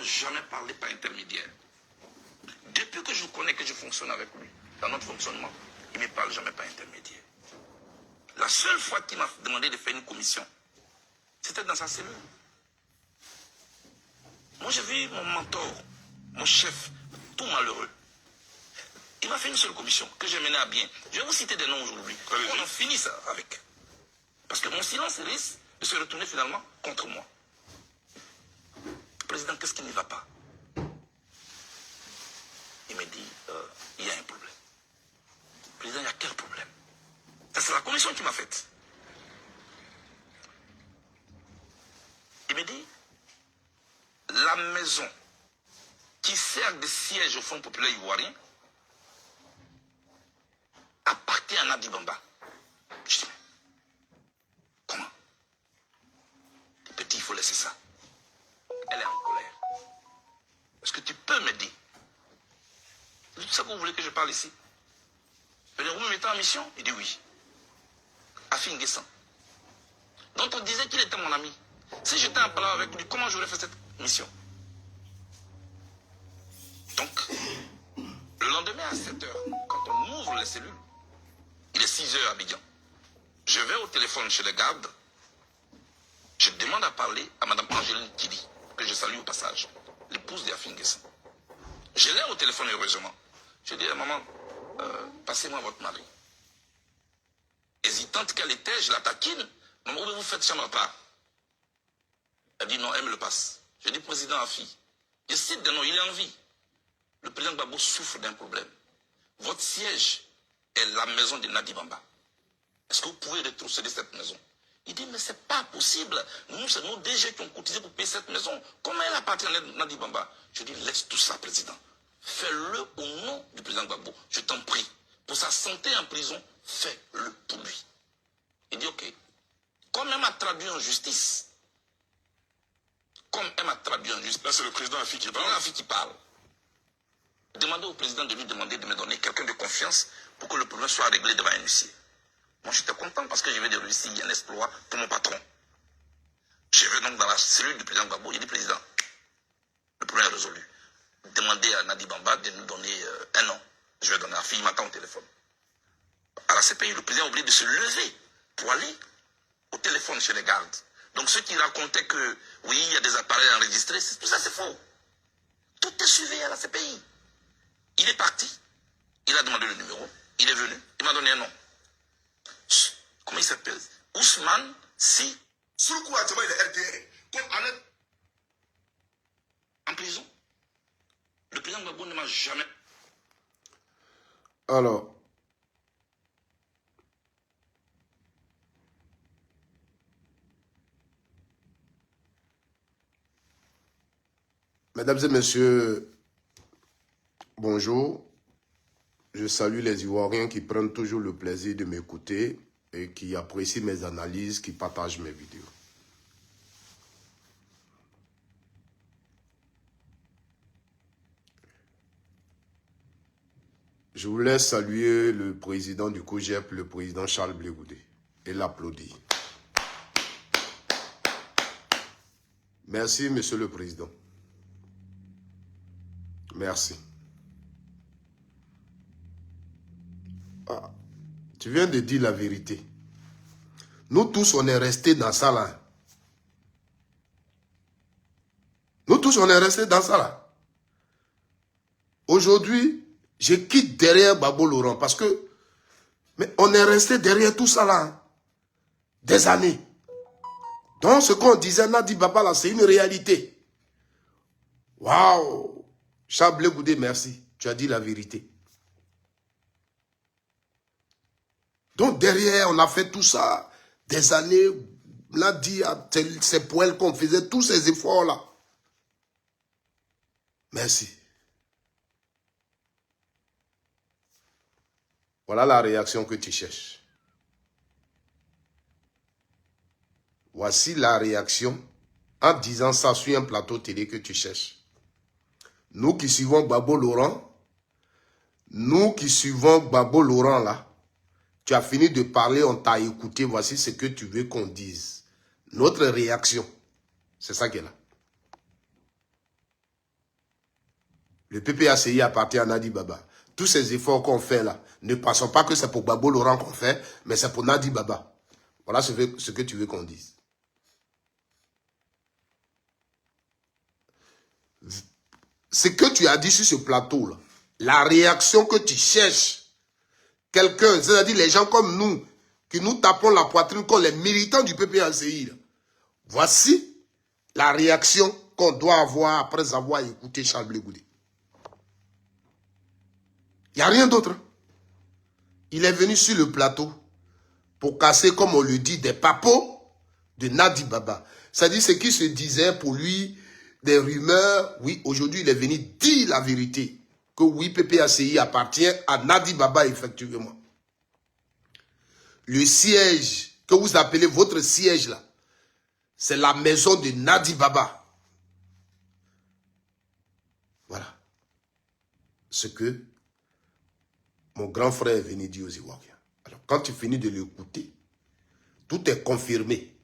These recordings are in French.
jamais parlé par intermédiaire. Depuis que je connais, que je fonctionne avec lui, dans notre fonctionnement, il ne me parle jamais par intermédiaire. La seule fois qu'il m'a demandé de faire une commission, c'était dans sa cellule. Moi, j'ai vu mon mentor, mon chef, tout malheureux. Il m'a fait une seule commission que j'ai menée à bien. Je vais vous citer des noms aujourd'hui. On en finit ça avec. Parce que mon silence risque de se retourner finalement contre moi. Président, qu'est-ce qui ne va pas? Il me dit, il y a un problème. Président, il y a quel problème? Ça, c'est la commission qui m'a faite. Il me dit, la maison qui sert de siège au Front populaire ivoirien appartient à Nadi Bamba. Je dis, mais comment? Petit, il faut laisser ça. Elle est en colère. Est-ce que tu peux me dire? C'est tout ça que vous voulez que je parle ici? Vous me mettez en mission? Il dit oui. Afi Nguessan, dont on disait qu'il était mon ami. Si j'étais en parlant avec lui, comment j'aurais fait cette mission? Donc, le lendemain à 7h, quand on ouvre les cellules, il est 6h à Abidjan. Je vais au téléphone chez les gardes. Je demande à parler à Mme Angéline Kidi, que je salue au passage, l'épouse d'Afi Nguessan. Je l'ai au téléphone heureusement. Je dis à maman, passez-moi votre mari. Hésitante qu'elle était, je la taquine. Maman, où vous faites chambre à part? Elle dit non, elle me le passe. Je dis président Afi, je cite des noms, il est en vie. Le président Gbagbo souffre d'un problème. Votre siège est la maison de Nadi Bamba. Est-ce que vous pouvez rétrocéder cette maison? Il dit, mais c'est pas possible. Nous, c'est nos DG qui ont cotisé pour payer cette maison. Comment elle appartient à Nadi Bamba? Je dis, laisse tout ça, président. Fais-le au nom du président Gbagbo. Je t'en prie. Pour sa santé en prison, fais-le pour lui. Il dit, ok. Comme elle m'a traduit en justice, là, c'est le président Afi qui parle. Demandez au président de lui demander de me donner quelqu'un de confiance pour que le problème soit réglé devant un huissier. Moi, j'étais content parce que je vais de réussir un exploit pour mon patron. Je vais donc dans la cellule du président Gbagbo. Il dit, président, le problème est résolu. Demandez à Nadi Bamba de nous donner un an. Je vais donner à Afi, il m'attend au téléphone. À la CPI, le président a oublié de se lever pour aller au téléphone chez les gardes. Donc ceux qui racontaient que, oui, il y a des appareils enregistrés, tout ça c'est faux. Tout est suivi à la CPI. Il est parti, il a demandé le numéro, il est venu, il m'a donné un nom. Comment il s'appelle? Ousmane Si. Soukou a demandé le RDR. Comme en prison. Le président Gbagbo ne m'a jamais... Alors, mesdames et messieurs, bonjour. Je salue les Ivoiriens qui prennent toujours le plaisir de m'écouter et qui apprécient mes analyses, qui partagent mes vidéos. Je voulais saluer le président du COJEP, le président Charles Blé Goudé, et l'applaudir. Merci, monsieur le président. Merci. Ah, tu viens de dire la vérité. Nous tous, on est restés dans ça là. Nous tous, on est restés dans ça là. Aujourd'hui, je quitte derrière Gbagbo Laurent parce que mais on est resté derrière tout ça là. Des années. Donc ce qu'on disait, Nadi Bamba là, c'est une réalité. Waouh! Charles Blé Goudé, merci. Tu as dit la vérité. Donc derrière, on a fait tout ça. Des années, on a dit à ces poils qu'on faisait tous ces efforts là. Merci. Voilà la réaction que tu cherches. Voici la réaction en disant ça sur un plateau télé que tu cherches. Nous qui suivons Gbagbo Laurent, là, tu as fini de parler, on t'a écouté, voici ce que tu veux qu'on dise. Notre réaction, c'est ça qui est là. Le PPACI appartient à Nadi Baba. Tous ces efforts qu'on fait là, ne pensons pas que c'est pour Gbagbo Laurent qu'on fait, mais c'est pour Nadi Baba. Voilà ce que tu veux qu'on dise. Ce que tu as dit sur ce plateau-là, la réaction que tu cherches, quelqu'un, c'est-à-dire les gens comme nous, qui nous tapons la poitrine comme les militants du PPACI, voici la réaction qu'on doit avoir après avoir écouté Charles Blé Goudé. Il n'y a rien d'autre. Il est venu sur le plateau pour casser, comme on le dit, des papos de Nadi Baba. C'est-à-dire ce qui se disait pour lui, des rumeurs. Oui, aujourd'hui, il est venu dire la vérité. Que oui, PPACI appartient à Nadi Baba, effectivement. Le siège que vous appelez votre siège là, c'est la maison de Nadi Baba. Voilà. Ce que mon grand frère est venu dire aux Ivoiriens. Alors, quand tu finis de l'écouter, tout est confirmé.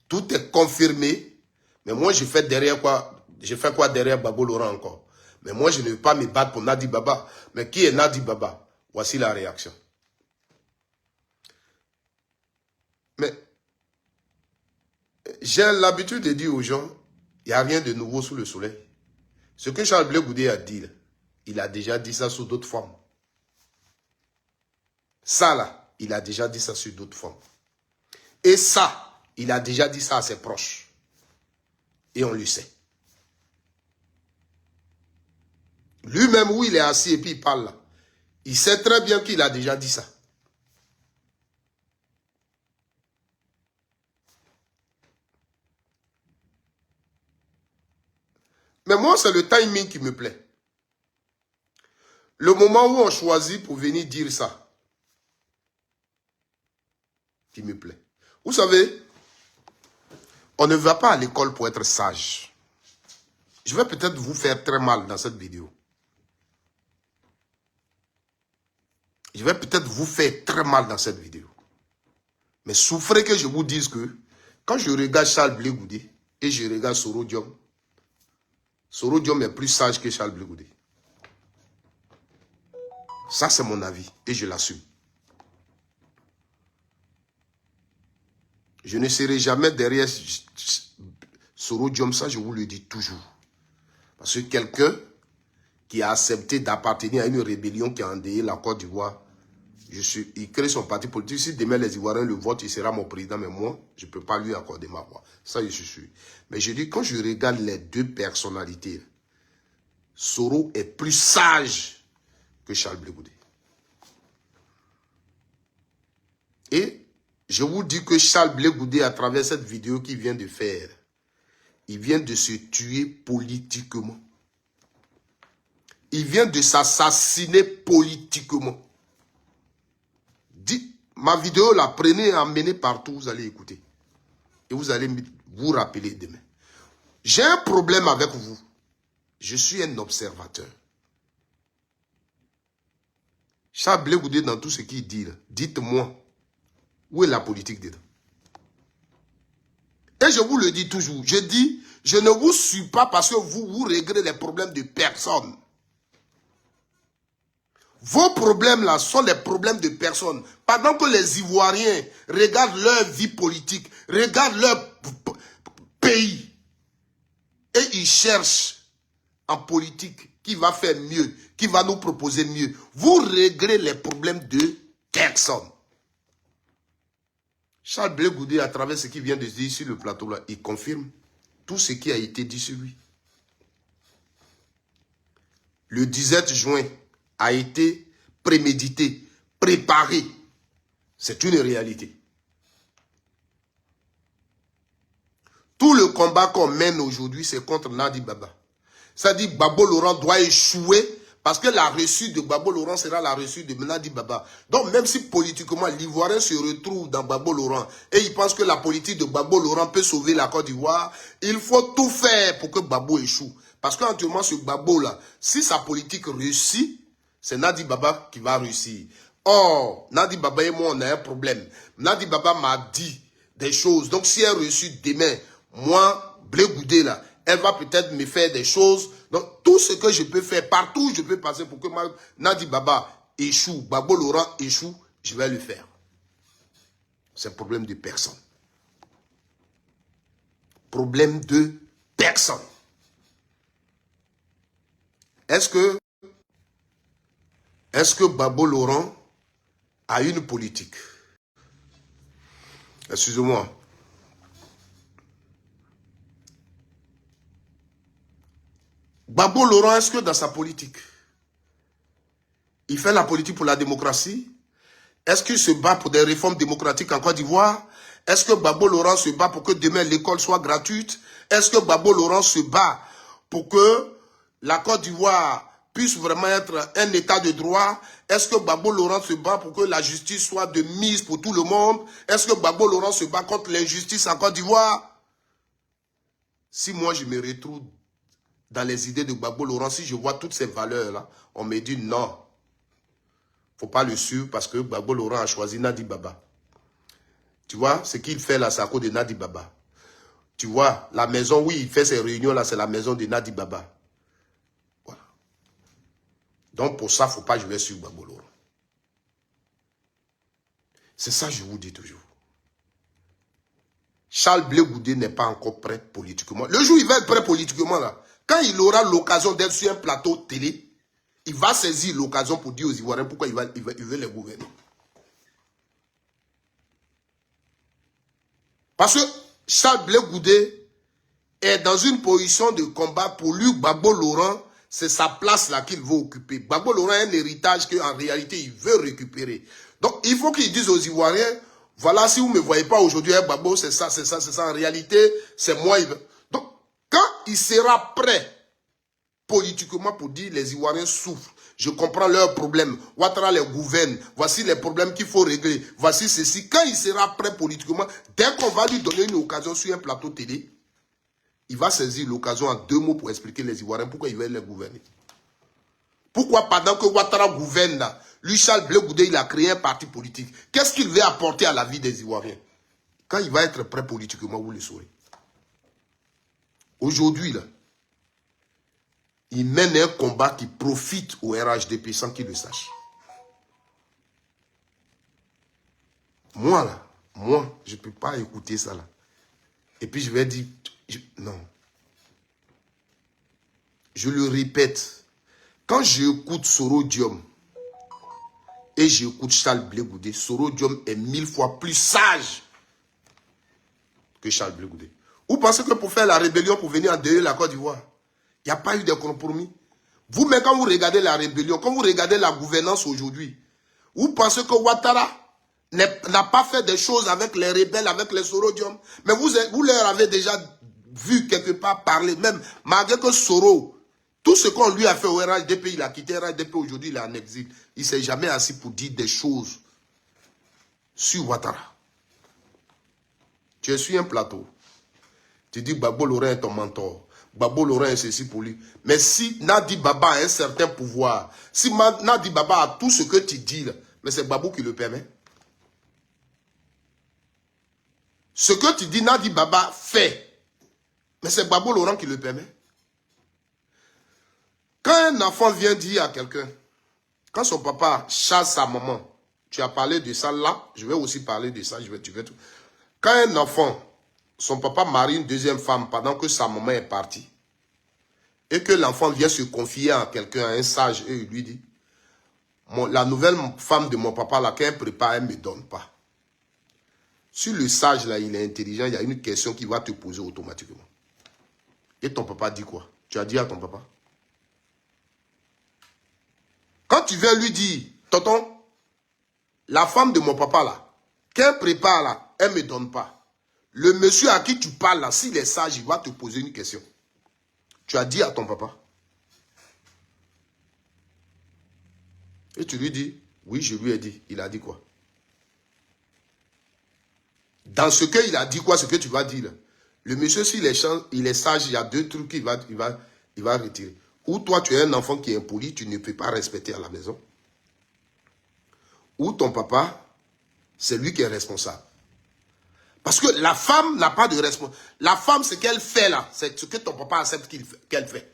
Tout est confirmé. Mais moi, je fais derrière quoi? Je fais quoi derrière Gbagbo Laurent encore? Mais moi, je ne veux pas me battre pour Nadi Baba. Mais qui est Nadi Baba? Voici la réaction. Mais j'ai l'habitude de dire aux gens, il n'y a rien de nouveau sous le soleil. Ce que Charles Blé Goudé a dit, il a déjà dit ça sous d'autres formes. Ça là, il a déjà dit ça sur d'autres formes. Et ça, il a déjà dit ça à ses proches. Et on le sait. Lui-même, où il est assis et puis il parle là, il sait très bien qu'il a déjà dit ça. Mais moi, c'est le timing qui me plaît. Le moment où on choisit pour venir dire ça, qui me plaît. Vous savez, on ne va pas à l'école pour être sage. Je vais peut-être vous faire très mal dans cette vidéo. Je vais peut-être vous faire très mal dans cette vidéo. Mais souffrez que je vous dise que quand je regarde Charles Blé Goudé et je regarde Soro Diom est plus sage que Charles Blé Goudé. Ça, c'est mon avis et je l'assume. Je ne serai jamais derrière Soro Diom, ça je vous le dis toujours. Parce que quelqu'un qui a accepté d'appartenir à une rébellion qui a endeuillé la Côte d'Ivoire, il crée son parti politique. Si demain les Ivoiriens le votent, il sera mon président, mais moi, je ne peux pas lui accorder ma voix. Ça, je suis sûr. Mais je dis, quand je regarde les deux personnalités, Soro est plus sage que Charles Blé Goudé. Et je vous dis que Charles Blé Goudé, à travers cette vidéo qu'il vient de faire, il vient de se tuer politiquement. Il vient de s'assassiner politiquement. Ma vidéo, la prenez et emmenez partout, vous allez écouter. Et vous allez vous rappeler demain. J'ai un problème avec vous. Je suis un observateur. Charles Blé Goudé, dans tout ce qu'il dit, dites-moi, où est la politique dedans? Et je vous le dis toujours, je dis, je ne vous suis pas parce que vous réglez les problèmes de personne. Vos problèmes là sont les problèmes de personnes. Pendant que les Ivoiriens regardent leur vie politique, regardent leur pays, et ils cherchent en politique qui va faire mieux, qui va nous proposer mieux. Vous réglez les problèmes de personne. Charles Blé Goudé, à travers ce qu'il vient de dire sur le plateau là, il confirme tout ce qui a été dit sur lui. Le 17 juin a été prémédité, préparé. C'est une réalité. Tout le combat qu'on mène aujourd'hui, c'est contre Nadi Baba. C'est-à-dire que Gbagbo Laurent doit échouer parce que la reçue de Gbagbo Laurent sera la reçue de Nadi Baba. Donc même si politiquement l'Ivoirien se retrouve dans Gbagbo Laurent et il pense que la politique de Gbagbo Laurent peut sauver la Côte d'Ivoire, il faut tout faire pour que Gbagbo échoue. Parce qu'actuellement, ce Gbagbo là, si sa politique réussit, c'est Nadi Baba qui va réussir. Or, Nadi Baba et moi, on a un problème. Nadi Baba m'a dit des choses. Donc si elle réussit demain, moi, Blé Goudé là, elle va peut-être me faire des choses. Donc, tout ce que je peux faire, partout où je peux passer pour que Nadi Baba échoue, Gbagbo Laurent échoue, je vais le faire. C'est un problème de personne. Problème de personne. Est-ce que Gbagbo Laurent a une politique? Excusez-moi. Gbagbo Laurent, est-ce que dans sa politique, il fait la politique pour la démocratie? Est-ce qu'il se bat pour des réformes démocratiques en Côte d'Ivoire? Est-ce que Gbagbo Laurent se bat pour que demain l'école soit gratuite? Est-ce que Gbagbo Laurent se bat pour que la Côte d'Ivoire puisse vraiment être un état de droit? Est-ce que Gbagbo Laurent se bat pour que la justice soit de mise pour tout le monde? Est-ce que Gbagbo Laurent se bat contre l'injustice en Côte d'Ivoire? Si moi je me retrouve dans les idées de Gbagbo Laurent, si je vois toutes ces valeurs-là, on me dit non. Faut pas le suivre parce que Gbagbo Laurent a choisi Nadi Baba. Tu vois, ce qu'il fait là, c'est à cause de Nadi Baba. Tu vois, la maison où il fait ses réunions là, c'est la maison de Nadi Baba. Voilà. Donc pour ça, faut pas jouer sur Gbagbo Laurent. C'est ça que je vous dis toujours. Charles Blé Goudé n'est pas encore prêt politiquement. Le jour où il va être prêt politiquement là, quand il aura l'occasion d'être sur un plateau télé, il va saisir l'occasion pour dire aux Ivoiriens pourquoi il veut les gouverner. Parce que Charles Blé Goudé est dans une position de combat. Pour lui, Gbagbo Laurent, c'est sa place là qu'il veut occuper. Gbagbo Laurent a un héritage qu'en réalité, il veut récupérer. Donc, il faut qu'il dise aux Ivoiriens, voilà, si vous ne me voyez pas aujourd'hui, Gbagbo, c'est ça, c'est ça, c'est ça. En réalité, c'est moi. Donc, quand il sera prêt politiquement pour dire les Ivoiriens souffrent, je comprends leurs problèmes, Ouattara les gouverne, voici les problèmes qu'il faut régler, voici ceci. Quand il sera prêt politiquement, dès qu'on va lui donner une occasion sur un plateau télé, il va saisir l'occasion en 2 mots pour expliquer les Ivoiriens pourquoi il veut les gouverner. Pourquoi pendant que Ouattara gouverne là, lui Charles Blé Goudé, il a créé un parti politique. Qu'est-ce qu'il veut apporter à la vie des Ivoiriens? Quand il va être prêt politiquement, vous le saurez. Aujourd'hui là, il mène un combat qui profite au RHDP sans qu'il le sache. Moi, là, je ne peux pas écouter ça, là. Et puis, je vais dire, non. Je le répète, quand j'écoute Soro Diom et j'écoute Charles Blé Goudé, Soro Diom est 1000 fois plus sage que Charles Blé Goudé. Vous pensez que pour faire la rébellion, pour venir endeuiller la Côte d'Ivoire, il n'y a pas eu de compromis? Vous-même, quand vous regardez la rébellion, quand vous regardez la gouvernance aujourd'hui, vous pensez que Ouattara n'a pas fait des choses avec les rebelles, avec les Soro Diom, mais vous leur avez déjà vu quelque part parler, même malgré que Soro, tout ce qu'on lui a fait au RHDP, il a quitté RHDP, aujourd'hui il est en exil. Il ne s'est jamais assis pour dire des choses sur Ouattara. Tu es sur un plateau, tu dis Gbagbo Laurent est ton mentor. Gbagbo Laurent est ceci pour lui. Mais si Nadi Baba a un certain pouvoir, si Nadi Baba a tout ce que tu dis, là, mais c'est Gbagbo qui le permet. Ce que tu dis, Nadi Baba fait, mais c'est Gbagbo Laurent qui le permet. Quand un enfant vient dire à quelqu'un, quand son papa chasse sa maman, tu as parlé de ça là, je vais aussi parler de ça, Quand un enfant, son papa marie une deuxième femme pendant que sa maman est partie, et que l'enfant vient se confier à quelqu'un, à un sage, et il lui dit, la nouvelle femme de mon papa, là, quand elle prépare, elle ne me donne pas. Si le sage, là, il est intelligent, il y a une question qu'il va te poser automatiquement. Et ton papa dit quoi? Tu as dit à ton papa? Quand tu viens lui dire, tonton, la femme de mon papa, là, quand elle prépare, là, elle ne me donne pas. Le monsieur à qui tu parles, là, s'il est sage, il va te poser une question. Tu as dit à ton papa. Et tu lui dis, oui, je lui ai dit. Il a dit quoi? Dans ce qu'il a dit quoi, ce que tu vas dire, là, le monsieur, s'il est sage, il y a 2 trucs qu'il va retirer. Ou toi, tu es un enfant qui est impoli, tu ne peux pas respecter à la maison. Ou ton papa, c'est lui qui est responsable. Parce que la femme n'a pas de responsabilité. La femme, ce qu'elle fait là, c'est ce que ton papa accepte qu'elle fait.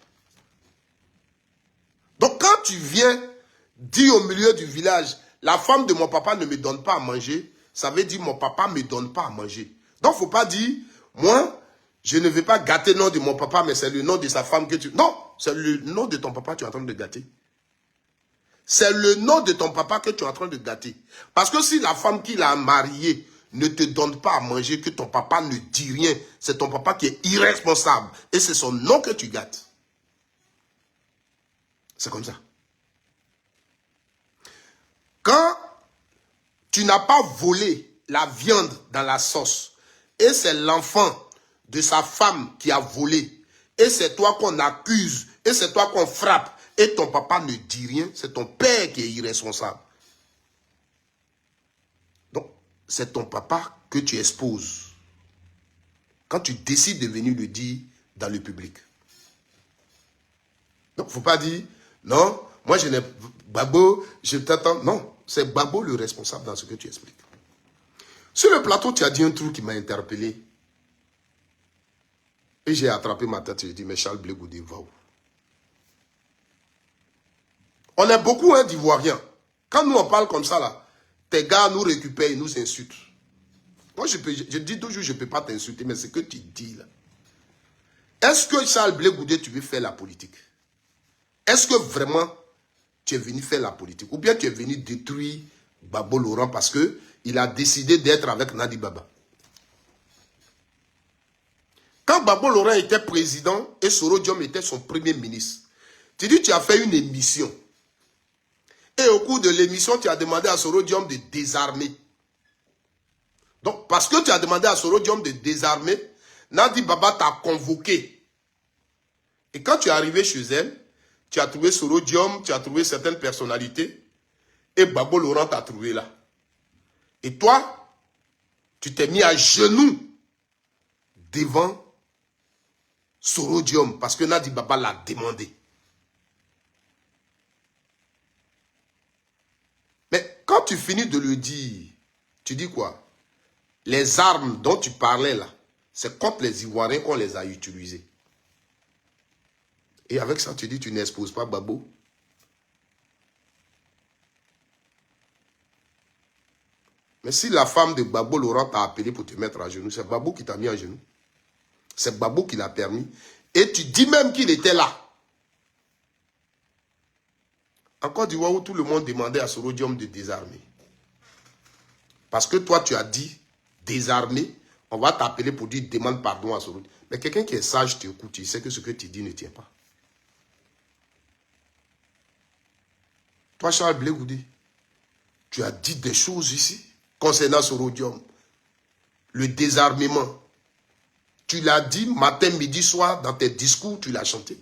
Donc quand tu viens dire au milieu du village, la femme de mon papa ne me donne pas à manger, ça veut dire mon papa ne me donne pas à manger. Donc il ne faut pas dire, moi, je ne vais pas gâter le nom de mon papa, mais c'est le nom de sa femme que tu... Non, c'est le nom de ton papa que tu es en train de gâter. C'est le nom de ton papa que tu es en train de gâter. Parce que si la femme qui l'a marié ne te donne pas à manger, que ton papa ne dit rien, c'est ton papa qui est irresponsable. Et c'est son nom que tu gâtes. C'est comme ça. Quand tu n'as pas volé la viande dans la sauce, et c'est l'enfant de sa femme qui a volé, et c'est toi qu'on accuse, et c'est toi qu'on frappe, et ton papa ne dit rien, c'est ton père qui est irresponsable. Donc, c'est ton papa que tu exposes quand tu décides de venir le dire dans le public. Donc, il ne faut pas dire, non, moi je n'ai... Babo, je t'attends. Non, c'est Babo le responsable dans ce que tu expliques. Sur le plateau, tu as dit un truc qui m'a interpellé. Et j'ai attrapé ma tête et j'ai dit, mais Charles Blé Goudé, va où? On est beaucoup d'Ivoiriens. Quand nous on parle comme ça, là, tes gars nous récupèrent, ils nous insultent. Moi, je dis toujours, je ne peux pas t'insulter, mais ce que tu dis là. Est-ce que Charles Blé Goudé, tu veux faire la politique? Est-ce que vraiment tu es venu faire la politique? Ou bien tu es venu détruire Babo Laurent parce qu'il a décidé d'être avec Nadi Baba? Quand Babo Laurent était président et Soro Diom était son premier ministre, tu dis tu as fait une émission. Et au cours de l'émission, tu as demandé à Soro Diom de désarmer. Donc, parce que tu as demandé à Soro Diom de désarmer, Nadi Baba t'a convoqué. Et quand tu es arrivé chez elle, tu as trouvé Soro Diom, tu as trouvé certaines personnalités, et Babo Laurent t'a trouvé là. Et toi, tu t'es mis à genoux devant Soro Diom, parce que Nadi Baba l'a demandé. Mais quand tu finis de le dire, tu dis quoi? Les armes dont tu parlais là, c'est contre les Ivoiriens qu'on les a utilisées. Et avec ça, tu dis, tu n'exposes pas Babo. Mais si la femme de Babo Laurent t'a appelé pour te mettre à genoux, c'est Babo qui t'a mis à genoux. C'est Babo qui l'a permis. Et tu dis même qu'il était là. En Côte d'Ivoire où tout le monde demandait à Soro Diom de désarmer. Parce que toi, tu as dit désarmer, on va t'appeler pour dire demande pardon à Soro Diom. Mais quelqu'un qui est sage t'écoute, tu sais que ce que tu dis ne tient pas. Toi, Charles Blé Goudé, tu as dit des choses ici concernant Soro Diom. Le désarmement. Tu l'as dit matin, midi, soir, dans tes discours, tu l'as chanté.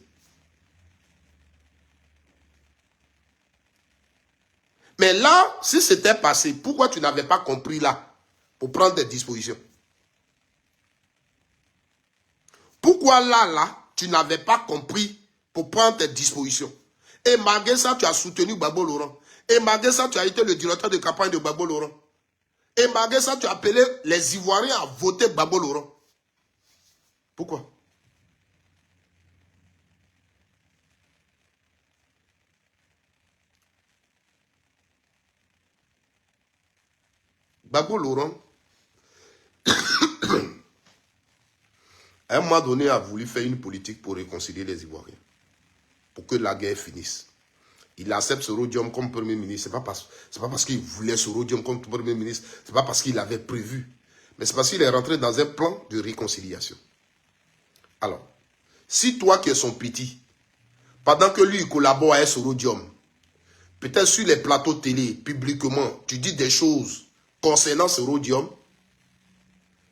Mais là, si c'était passé, pourquoi tu n'avais pas compris là pour prendre des dispositions? Pourquoi là, tu n'avais pas compris pour prendre tes dispositions? Et malgré ça, tu as soutenu Babo Laurent. Et malgré ça, tu as été le directeur de campagne de Babo Laurent. Et malgré ça, tu as appelé les Ivoiriens à voter Babo Laurent. Pourquoi? Babo Laurent, à un moment donné, a voulu faire une politique pour réconcilier les Ivoiriens. Pour que la guerre finisse. Il accepte Soro Diom comme premier ministre. Ce n'est pas parce qu'il voulait Soro Diom comme premier ministre. Ce n'est pas parce qu'il avait prévu. Mais c'est parce qu'il est rentré dans un plan de réconciliation. Alors, si toi qui es son petit, pendant que lui il collabore avec Soro Diom, peut-être sur les plateaux télé, publiquement, tu dis des choses concernant Soro Diom,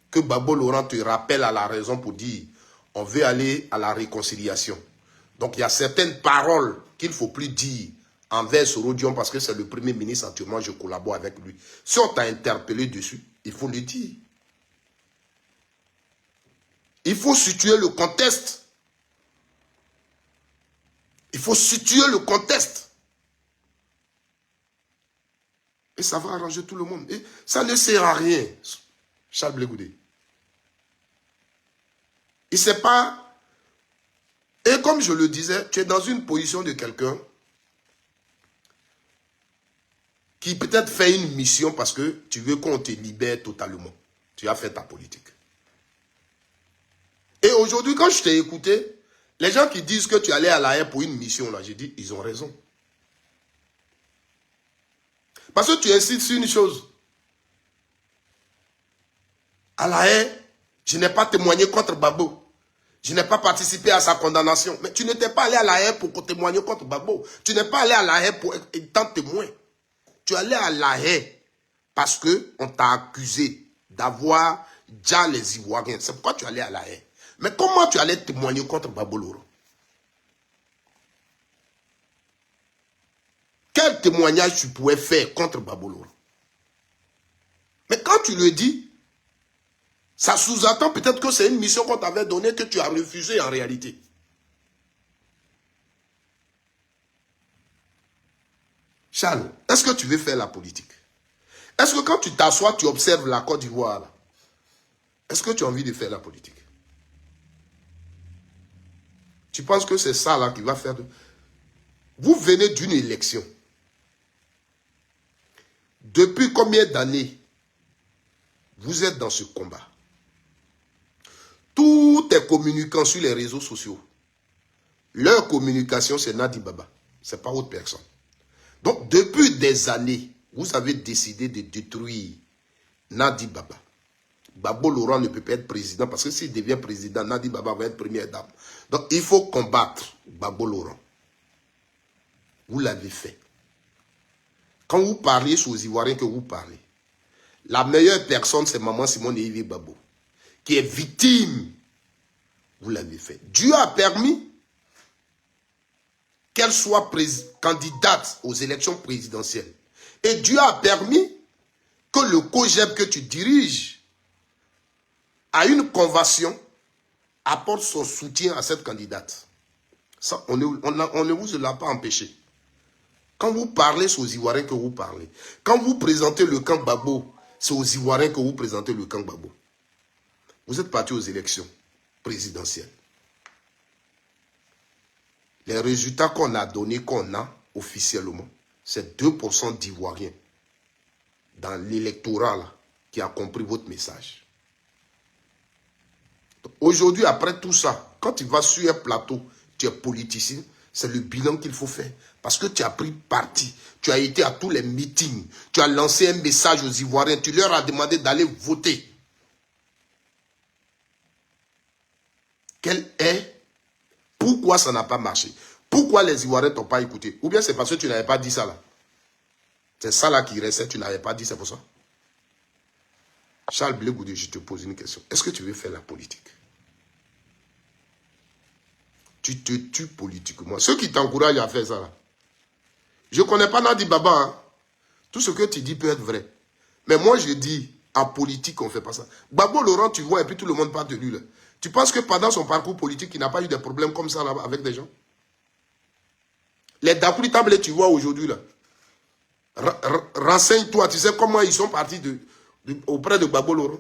que Babo Laurent te rappelle à la raison pour dire on veut aller à la réconciliation. Donc il y a certaines paroles qu'il ne faut plus dire envers Soro Diom parce que c'est le premier ministre, actuellement je collabore avec lui. Si on t'a interpellé dessus, il faut le dire. Il faut situer le contexte. Il faut situer le contexte. Et ça va arranger tout le monde. Et ça ne sert à rien, Charles Blé Goudé. Il ne sait pas. Et comme je le disais, tu es dans une position de quelqu'un qui peut-être fait une mission parce que tu veux qu'on te libère totalement. Tu as fait ta politique. Et aujourd'hui, quand je t'ai écouté, les gens qui disent que tu allais à La Haye pour une mission, là, j'ai dit, ils ont raison. Parce que tu insistes sur une chose. À La Haye, je n'ai pas témoigné contre Gbagbo. Je n'ai pas participé à sa condamnation. Mais tu n'étais pas allé à La Haye pour témoigner contre Gbagbo. Tu n'es pas allé à La Haye pour être témoin. Tu es allé à La Haye parce qu'on t'a accusé d'avoir déjà les Ivoiriens. C'est pourquoi tu es allé à La Haye. Mais comment tu allais témoigner contre Gbagbo Laurent? Quel témoignage tu pouvais faire contre Gbagbo Laurent? Mais quand tu le dis, ça sous-entend peut-être que c'est une mission qu'on t'avait donnée que tu as refusée en réalité. Charles, est-ce que tu veux faire la politique? Est-ce que quand tu t'assois, tu observes la Côte d'Ivoire, est-ce que tu as envie de faire la politique? Tu penses que c'est ça là qui va faire de... Vous venez d'une élection. Depuis combien d'années vous êtes dans ce combat? Tous tes communicants sur les réseaux sociaux, leur communication c'est Nadi Baba. Ce n'est pas autre personne. Donc depuis des années, vous avez décidé de détruire Nadi Baba. Gbagbo Laurent ne peut pas être président parce que s'il devient président, Nadi Baba va être première dame. Donc il faut combattre Gbagbo Laurent. Vous l'avez fait. Quand vous parlez aux Ivoiriens que vous parlez, la meilleure personne c'est Maman Simone Yves Gbagbo, qui est victime. Vous l'avez fait. Dieu a permis qu'elle soit candidate aux élections présidentielles. Et Dieu a permis que le COJEP que tu diriges à une convention apporte son soutien à cette candidate. Ça, on ne vous l'a pas empêché. Quand vous parlez, c'est aux Ivoiriens que vous parlez. Quand vous présentez le camp Gbagbo, c'est aux Ivoiriens que vous présentez le camp Gbagbo. Vous êtes parti aux élections présidentielles. Les résultats qu'on a donnés, qu'on a officiellement, c'est 2% d'Ivoiriens dans l'électorat qui a compris votre message. Aujourd'hui, après tout ça, quand tu vas sur un plateau, tu es politicien, c'est le bilan qu'il faut faire. Parce que tu as pris parti, tu as été à tous les meetings, tu as lancé un message aux Ivoiriens, tu leur as demandé d'aller voter. Pourquoi ça n'a pas marché? Pourquoi les Ivoiriens ne t'ont pas écouté? Ou bien c'est parce que tu n'avais pas dit ça là? C'est ça là qui restait, tu n'avais pas dit, c'est pour ça? Charles Blé Goudé, je te pose une question. Est-ce que tu veux faire la politique? Tu te tues politiquement. Ceux qui t'encouragent à faire ça là. Je ne connais pas Nadi Baba. Hein. Tout ce que tu dis peut être vrai. Mais moi je dis, en politique on ne fait pas ça. Gbagbo Laurent, tu vois, et puis tout le monde parle de lui là. Tu penses que pendant son parcours politique, il n'a pas eu des problèmes comme ça là avec des gens? Les Dakouli Tablé, tu vois aujourd'hui là. Renseigne-toi, tu sais comment ils sont partis auprès de Gbagbo Laurent.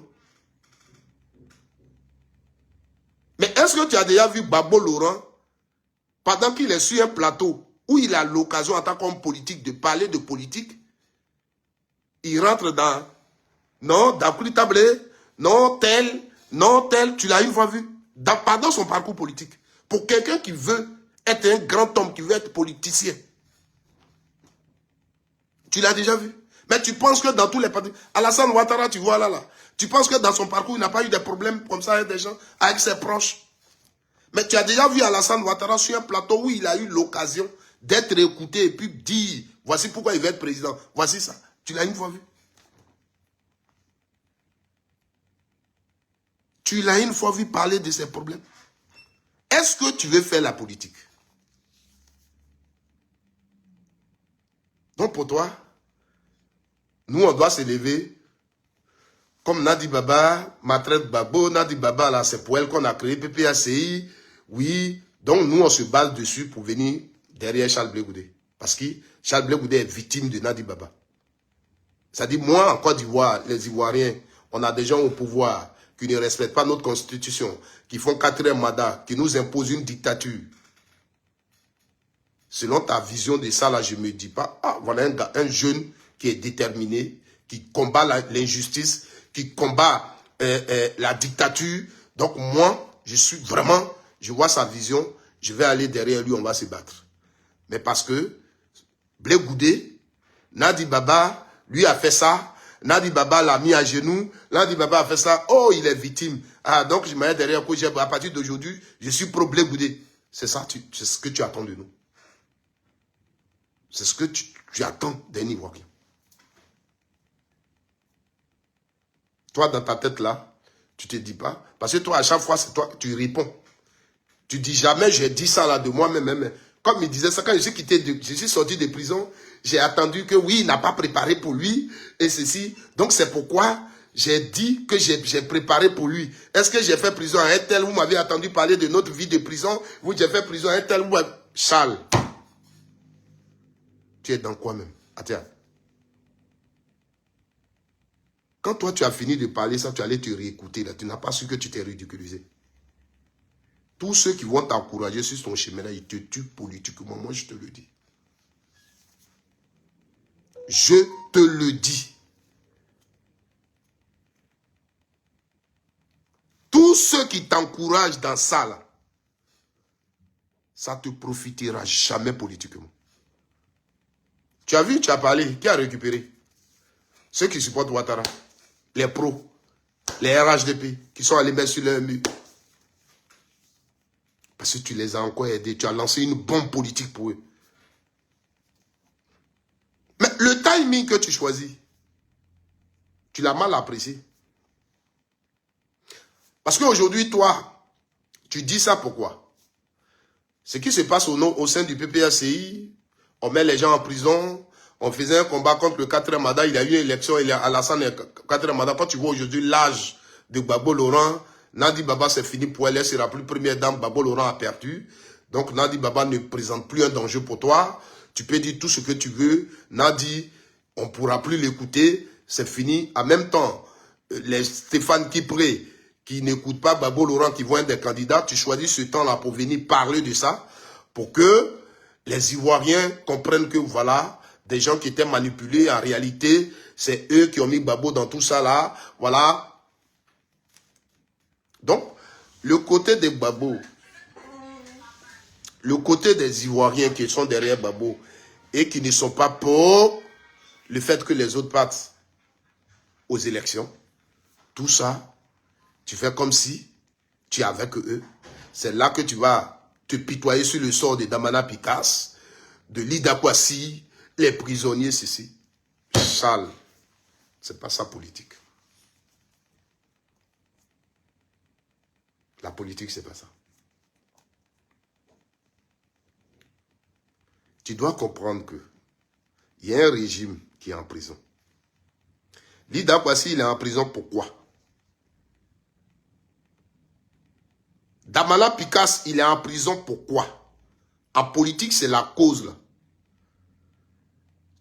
Mais est-ce que tu as déjà vu Gbagbo Laurent pendant qu'il est sur un plateau où il a l'occasion en tant qu'homme politique de parler de politique? Il rentre dans non, Dakouli Tablé, non tel, tu l'as une fois vu pendant son parcours politique. Pour quelqu'un qui veut être un grand homme, qui veut être politicien. Tu l'as déjà vu? Mais tu penses que dans tous les partis, Alassane Ouattara, tu vois là, tu penses que dans son parcours, il n'a pas eu des problèmes comme ça avec des gens, avec ses proches? Mais tu as déjà vu Alassane Ouattara sur un plateau où il a eu l'occasion d'être écouté et puis dire, voici pourquoi il veut être président, voici ça. Tu l'as une fois vu? Tu l'as une fois vu parler de ses problèmes? Est-ce que tu veux faire la politique? Donc pour toi, nous on doit se lever comme Nadi Baba, Matraite Gbagbo, Nadi Baba là c'est pour elle qu'on a créé PPACI, oui, donc nous on se base dessus pour venir derrière Charles Blé Goudé. Parce que Charles Blé Goudé est victime de Nadi Baba. C'est-à-dire moi en Côte d'Ivoire, les Ivoiriens, on a des gens au pouvoir qui ne respectent pas notre constitution, qui font 4e mandat, qui nous imposent une dictature. Selon ta vision de ça, là, je ne me dis pas, ah, voilà un jeune qui est déterminé, qui combat l'injustice, qui combat la dictature. Donc moi, je suis vraiment, je vois sa vision, je vais aller derrière lui, on va se battre. Mais parce que Blé Goudé, Nadi Baba, lui a fait ça, Nadi Baba l'a mis à genoux, Nadi Baba a fait ça, oh, il est victime. Ah, donc je m'arrête derrière, à partir d'aujourd'hui, je suis pro Blé Goudé. C'est ça, c'est ce que tu attends de nous. C'est ce que tu attends d'un Ivoirien. Toi, dans ta tête là, tu ne te dis pas. Parce que toi, à chaque fois, c'est toi, tu réponds. Tu dis jamais, j'ai dit ça là de moi-même. Comme il disait ça, quand je suis sorti de prison, j'ai attendu que oui, il n'a pas préparé pour lui, et ceci. Donc c'est pourquoi j'ai dit que j'ai préparé pour lui. Est-ce que j'ai fait prison à un tel, vous m'avez entendu parler de notre vie de prison, vous j'ai fait prison à un tel, Charles. Tu es dans quoi même? Attends. Quand toi tu as fini de parler ça, tu allais te réécouter là. Tu n'as pas su que tu t'es ridiculisé. Tous ceux qui vont t'encourager sur ton chemin là, ils te tuent politiquement. Moi je te le dis. Je te le dis. Tous ceux qui t'encouragent dans ça là, ça ne te profitera jamais politiquement. Tu as vu, tu as parlé. Qui a récupéré? Ceux qui supportent Ouattara. Les pros. Les RHDP qui sont allés mettre sur leur mur. Parce que tu les as encore aidés. Tu as lancé une bombe politique pour eux. Mais le timing que tu choisis, tu l'as mal apprécié. Parce qu'aujourd'hui, toi, tu dis ça pourquoi? Ce qui se passe au sein du PPRCI, on met les gens en prison, on faisait un combat contre le 4e mandat, il y a eu une élection, il y a Alassane, 4e mandat. Quand tu vois aujourd'hui l'âge de Gbagbo Laurent, Nadi Baba c'est fini pour elle, c'est la plus première dame, Gbagbo Laurent a perdu. Donc Nadi Baba ne présente plus un danger pour toi. Tu peux dire tout ce que tu veux. Nadi, on ne pourra plus l'écouter, c'est fini. En même temps, les Stéphane Kipré, qui n'écoutent pas Gbagbo Laurent, qui voient des candidats, tu choisis ce temps-là pour venir parler de ça, pour que les Ivoiriens comprennent que voilà, des gens qui étaient manipulés, en réalité, c'est eux qui ont mis Gbagbo dans tout ça là, voilà. Donc, le côté de Gbagbo, le côté des Ivoiriens qui sont derrière Gbagbo et qui ne sont pas pour le fait que les autres partent aux élections, tout ça, tu fais comme si tu es avec eux. C'est là que tu vas te pitoyer sur le sort de Damana Picasse, de Lida Kwasi, les prisonniers, ceci. Charles, c'est pas ça politique. La politique, c'est pas ça. Tu dois comprendre que il y a un régime qui est en prison. Lida Kwasi, il est en prison pourquoi? Damana Picasse, il est en prison pourquoi? En politique, c'est la cause là.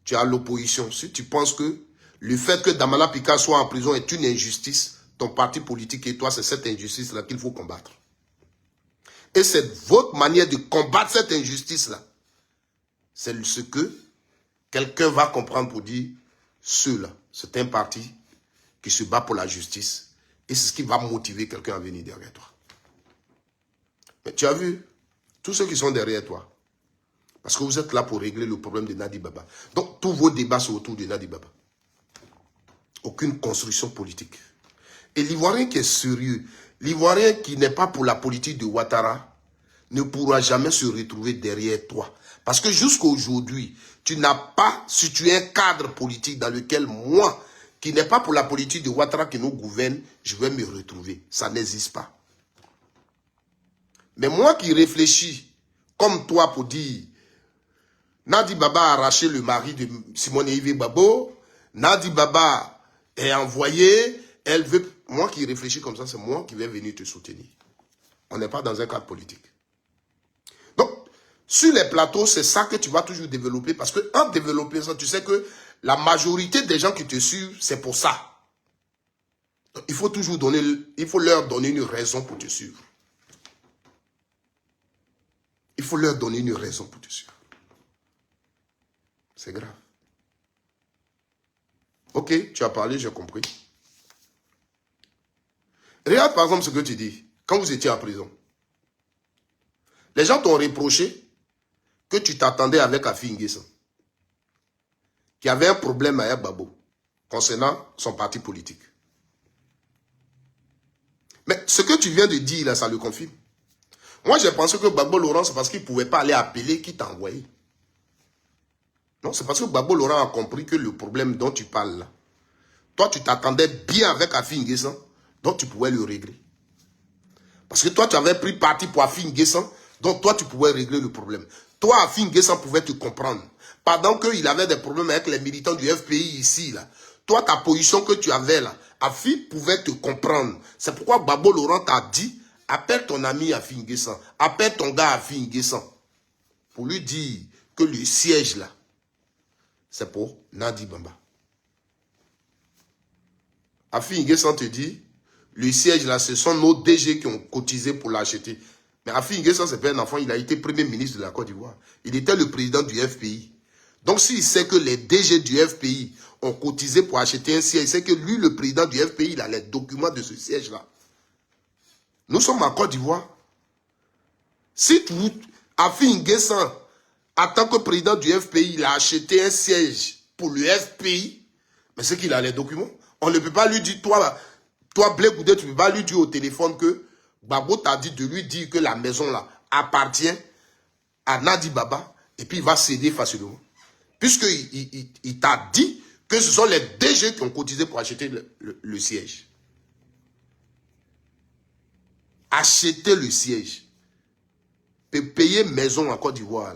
Tu as l'opposition. Si tu penses que le fait que Damana Picasse soit en prison est une injustice, ton parti politique et toi, c'est cette injustice-là qu'il faut combattre. Et c'est votre manière de combattre cette injustice-là. C'est ce que quelqu'un va comprendre pour dire, ceux-là, c'est un parti qui se bat pour la justice. Et c'est ce qui va motiver quelqu'un à venir derrière toi. Mais tu as vu, tous ceux qui sont derrière toi, parce que vous êtes là pour régler le problème de Nadi Baba. Donc, tous vos débats sont autour de Nadi Baba. Aucune construction politique. Et l'Ivoirien qui est sérieux, l'Ivoirien qui n'est pas pour la politique de Ouattara, ne pourra jamais se retrouver derrière toi. Parce que jusqu'à aujourd'hui, tu n'as pas situé un cadre politique dans lequel moi, qui n'est pas pour la politique de Ouattara qui nous gouverne, je vais me retrouver. Ça n'existe pas. Mais moi qui réfléchis comme toi pour dire Nadi Baba a arraché le mari de Simone Yves Gbagbo, Nadi Baba est envoyé, elle veut... Moi qui réfléchis comme ça, c'est moi qui vais venir te soutenir. On n'est pas dans un cadre politique. Donc, sur les plateaux, c'est ça que tu vas toujours développer, parce qu'en développant ça, tu sais que la majorité des gens qui te suivent, c'est pour ça. Il faut toujours donner, il faut leur donner une raison pour te suivre. Il faut leur donner une raison pour te suivre. C'est grave. Ok, tu as parlé, j'ai compris. Regarde par exemple ce que tu dis. Quand vous étiez en prison, les gens t'ont reproché que tu t'attendais avec Afi N'Guessan, qui avait un problème avec Babo concernant son parti politique. Mais ce que tu viens de dire là, ça le confirme. Moi, j'ai pensé que Gbagbo Laurent, c'est parce qu'il ne pouvait pas aller appeler qui t'a envoyé. Non, c'est parce que Gbagbo Laurent a compris que le problème dont tu parles là, toi, tu t'attendais bien avec Afi N'Guessan, donc tu pouvais le régler. Parce que toi, tu avais pris parti pour Afi N'Guessan, donc toi, tu pouvais régler le problème. Toi, Afi N'Guessan pouvait te comprendre. Pendant qu'il avait des problèmes avec les militants du FPI ici, là, toi, ta position que tu avais là, Afi pouvait te comprendre. C'est pourquoi Gbagbo Laurent t'a dit, appelle ton ami Afi N'Guessan, appelle ton gars Afi N'Guessan, pour lui dire que le siège là, c'est pour Nadi Bamba. Afi N'Guessan te dit, le siège là, ce sont nos DG qui ont cotisé pour l'acheter. Mais Afi N'Guessan, c'est pas un enfant, il a été premier ministre de la Côte d'Ivoire. Il était le président du FPI. Donc s'il sait que les DG du FPI ont cotisé pour acheter un siège, c'est que lui, le président du FPI, il a les documents de ce siège-là. Nous sommes en Côte d'Ivoire. Si Afi N'Guessan, en tant que président du FPI, il a acheté un siège pour le FPI, mais c'est qu'il a les documents. On ne peut pas lui dire, toi Blé Goudé, tu ne peux pas lui dire au téléphone que Gbagbo t'a dit de lui dire que la maison là appartient à Nadi Baba et puis il va céder facilement. Puisqu'il t'a dit que ce sont les DG qui ont cotisé pour acheter le siège. Acheter le siège. Payer maison en Côte d'Ivoire.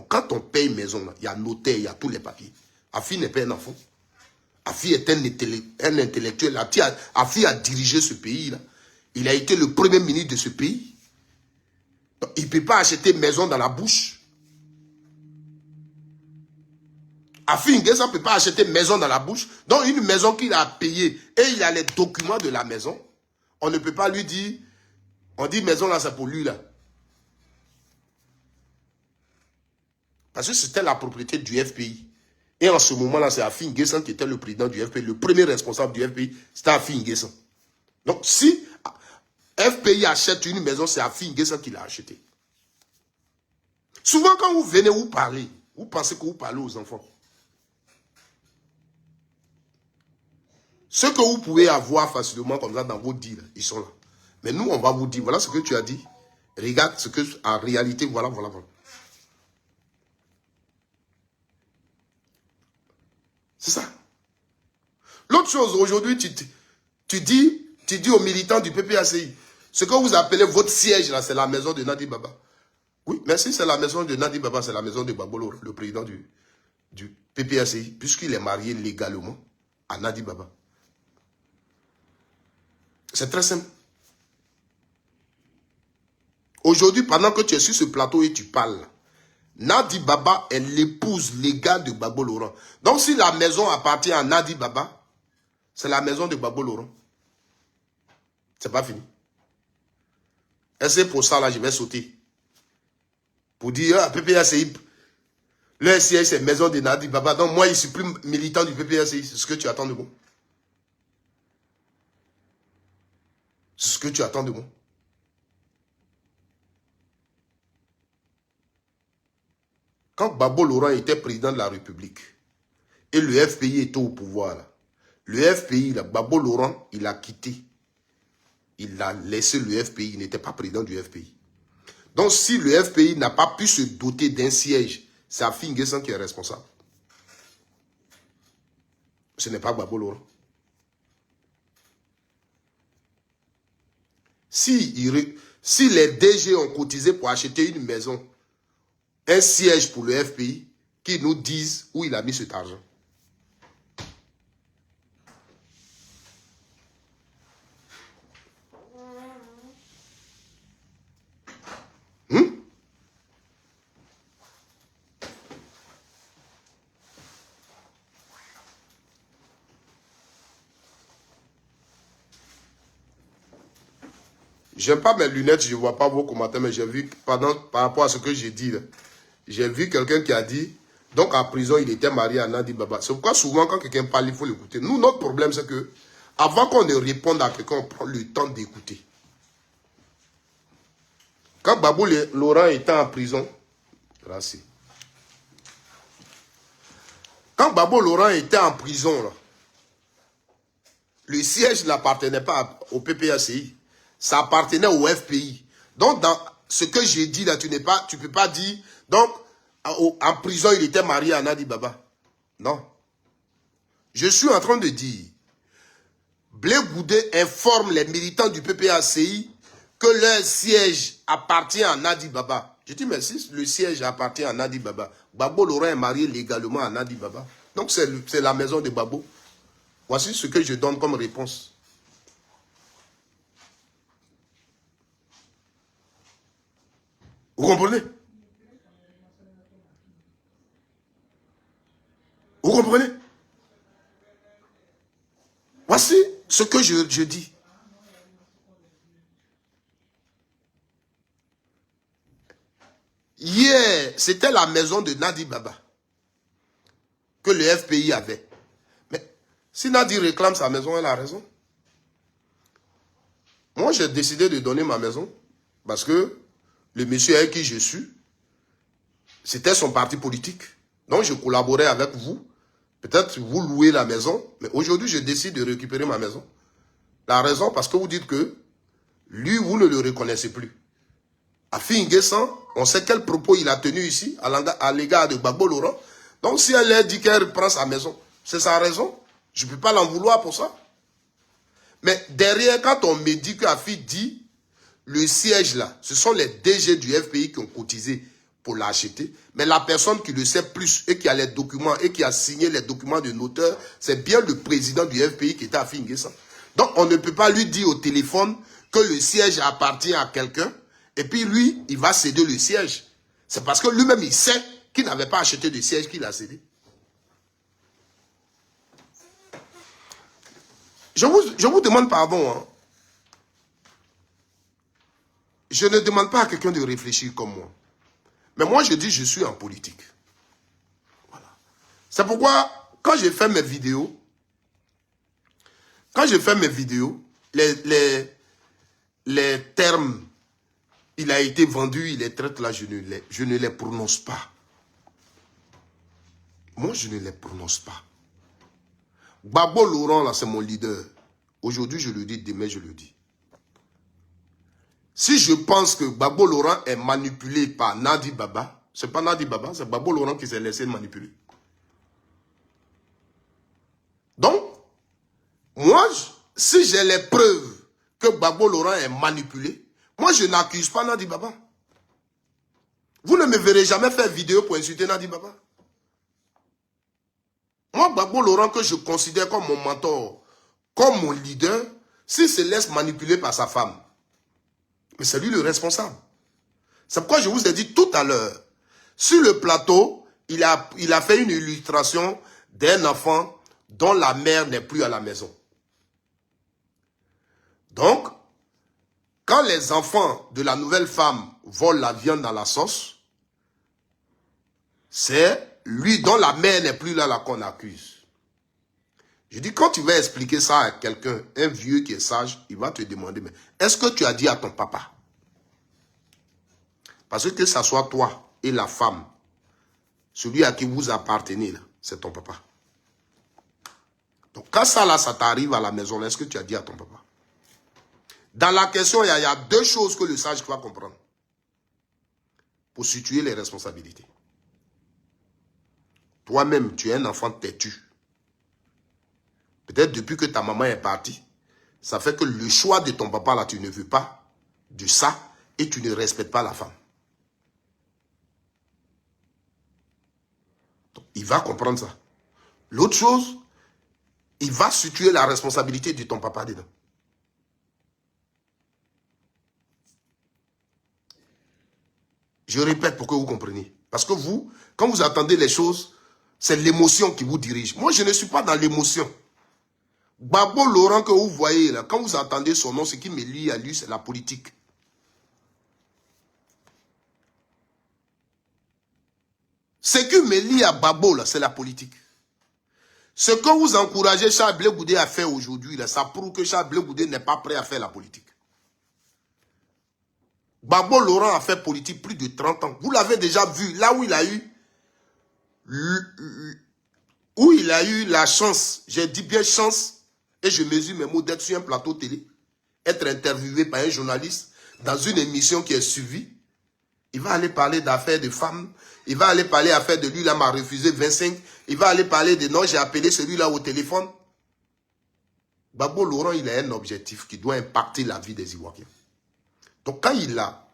Quand on paye maison, il y a notaire, il y a tous les papiers. Afi n'est pas un enfant. Afi est un intellectuel. Afi a dirigé ce pays-là. Il a été le premier ministre de ce pays. Donc, il ne peut pas acheter maison dans la bouche. Afi N'Guessan ne peut pas acheter maison dans la bouche. Donc une maison qu'il a payée et il a les documents de la maison. On ne peut pas lui dire, on dit maison là c'est pour lui là. Parce que c'était la propriété du FPI. Et en ce moment là c'est Afi N'Guessan qui était le président du FPI. Le premier responsable du FPI c'était Afi N'Guessan. Donc si FPI achète une maison, c'est Afi N'Guessan qui l'a acheté. Souvent quand vous venez vous parler, vous pensez que vous parlez aux enfants. Ce que vous pouvez avoir facilement comme ça dans vos deals, ils sont là. Mais nous, on va vous dire, voilà ce que tu as dit. Regarde ce que, en réalité, voilà. C'est ça. L'autre chose, aujourd'hui, tu dis aux militants du PPACI, ce que vous appelez votre siège, là, c'est la maison de Nadi Baba. Oui, mais si c'est la maison de Nadi Baba, c'est la maison de Babolo, le président du PPACI, puisqu'il est marié légalement à Nadi Baba. C'est très simple. Aujourd'hui, pendant que tu es sur ce plateau et tu parles, Nadi Baba est l'épouse légale de Gbagbo Laurent. Donc si la maison appartient à Nadi Baba, c'est la maison de Gbagbo Laurent. C'est pas fini. Et c'est pour ça là, je vais sauter. Pour dire, ah, PPACI, le siège c'est maison de Nadi Baba. Donc moi, je suis plus militant du PPACI. C'est ce que tu attends de moi. C'est ce que tu attends de moi. Quand Gbagbo Laurent était président de la République et le FPI était au pouvoir, là, le FPI, là, Gbagbo Laurent, il a quitté. Il a laissé le FPI, il n'était pas président du FPI. Donc si le FPI n'a pas pu se doter d'un siège, c'est Afi N'Guessan qui est responsable. Ce n'est pas Gbagbo Laurent. Si les DG ont cotisé pour acheter une maison, un siège pour le FPI, qu'ils nous disent où il a mis cet argent. J'aime pas mes lunettes, je ne vois pas vos commentaires, mais j'ai vu, par rapport à ce que j'ai dit, j'ai vu quelqu'un qui a dit, donc en prison, il était marié à Nadi Baba. C'est pourquoi souvent, quand quelqu'un parle, il faut l'écouter. Nous, notre problème, c'est que, avant qu'on ne réponde à quelqu'un, on prend le temps d'écouter. Quand Babou Laurent était en prison, merci. Quand Babou Laurent était en prison, là, le siège n'appartenait pas au PPACI. Ça appartenait au FPI. Donc, dans ce que j'ai dit là, tu ne peux pas dire, donc, en prison, il était marié à Nadi Baba. Non. Je suis en train de dire, Blé Goudé informe les militants du PPACI que leur siège appartient à Nadi Baba. Je dis, mais si le siège appartient à Nadi Baba, Babou Laurent est marié légalement à Nadi Baba. Donc, c'est la maison de Babou. Voici ce que je donne comme réponse. Vous comprenez? Vous comprenez? Voici ce que je dis. Hier, c'était la maison de Nadi Baba que le FPI avait. Mais si Nadi réclame sa maison, elle a raison. Moi, j'ai décidé de donner ma maison parce que le monsieur avec qui je suis, c'était son parti politique. Donc, je collaborais avec vous. Peut-être vous louez la maison, mais aujourd'hui, je décide de récupérer ma maison. La raison, parce que vous dites que lui, vous ne le reconnaissez plus. Afi Nguessan, on sait quel propos il a tenu ici à l'égard de Babou Laurent. Donc, si elle a dit qu'elle reprend sa maison, c'est sa raison. Je ne peux pas l'en vouloir pour ça. Mais derrière, quand on me dit qu'Afi dit, le siège là, ce sont les DG du FPI qui ont cotisé pour l'acheter. Mais la personne qui le sait plus et qui a les documents et qui a signé les documents de notaire, c'est bien le président du FPI qui était à Nguessan. Donc, on ne peut pas lui dire au téléphone que le siège appartient à quelqu'un et puis lui, il va céder le siège. C'est parce que lui-même, il sait qu'il n'avait pas acheté de siège qu'il a cédé. Je vous demande pardon. Hein. Je ne demande pas à quelqu'un de réfléchir comme moi. Mais moi, je dis, je suis en politique. Voilà. C'est pourquoi, quand j'ai fait mes vidéos, les termes, il a été vendu, il est traite là, je ne les prononce pas. Moi, je ne les prononce pas. Babou Laurent, là, c'est mon leader. Aujourd'hui, je le dis, demain, je le dis. Si je pense que Babou Laurent est manipulé par Nadi Baba, ce n'est pas Nadi Baba, c'est Babou Laurent qui s'est laissé manipuler. Donc, moi, si j'ai les preuves que Babou Laurent est manipulé, moi, je n'accuse pas Nadi Baba. Vous ne me verrez jamais faire vidéo pour insulter Nadi Baba. Moi, Babou Laurent, que je considère comme mon mentor, comme mon leader, s'il se laisse manipuler par sa femme, mais c'est lui le responsable. C'est pourquoi je vous ai dit tout à l'heure, sur le plateau, il a fait une illustration d'un enfant dont la mère n'est plus à la maison. Donc, quand les enfants de la nouvelle femme volent la viande dans la sauce, c'est lui dont la mère n'est plus là qu'on accuse. Je dis, quand tu vas expliquer ça à quelqu'un, un vieux qui est sage, il va te demander, mais est-ce que tu as dit à ton papa? Parce que ça soit toi et la femme, celui à qui vous appartenez, là, c'est ton papa. Donc quand ça là, ça t'arrive à la maison, est-ce que tu as dit à ton papa? Dans la question, il y a deux choses que le sage va comprendre pour situer les responsabilités. Toi-même, tu es un enfant têtu. Peut-être depuis que ta maman est partie, ça fait que le choix de ton papa, là, tu ne veux pas de ça et tu ne respectes pas la femme. Donc, il va comprendre ça. L'autre chose, il va situer la responsabilité de ton papa dedans. Je répète pour que vous compreniez. Parce que vous, quand vous attendez les choses, c'est l'émotion qui vous dirige. Moi, je ne suis pas dans l'émotion. Gbagbo Laurent que vous voyez là, quand vous entendez son nom, ce qui me lie à lui, c'est la politique. Ce qui me lie à Gbagbo là, c'est la politique. Ce que vous encouragez Charles Blé Goudé à faire aujourd'hui, ça prouve que Charles Blé Goudé n'est pas prêt à faire la politique. Gbagbo Laurent a fait politique plus de 30 ans. Vous l'avez déjà vu, là où il a eu la chance, j'ai dit bien chance, et je mesure mes mots d'être sur un plateau télé, être interviewé par un journaliste dans une émission qui est suivie. Il va aller parler d'affaires de femmes, il va aller parler d'affaires de lui, là m'a refusé 25, il va aller parler de non, j'ai appelé celui-là au téléphone. Gbagbo Laurent, il a un objectif qui doit impacter la vie des Ivoiriens. Donc quand il a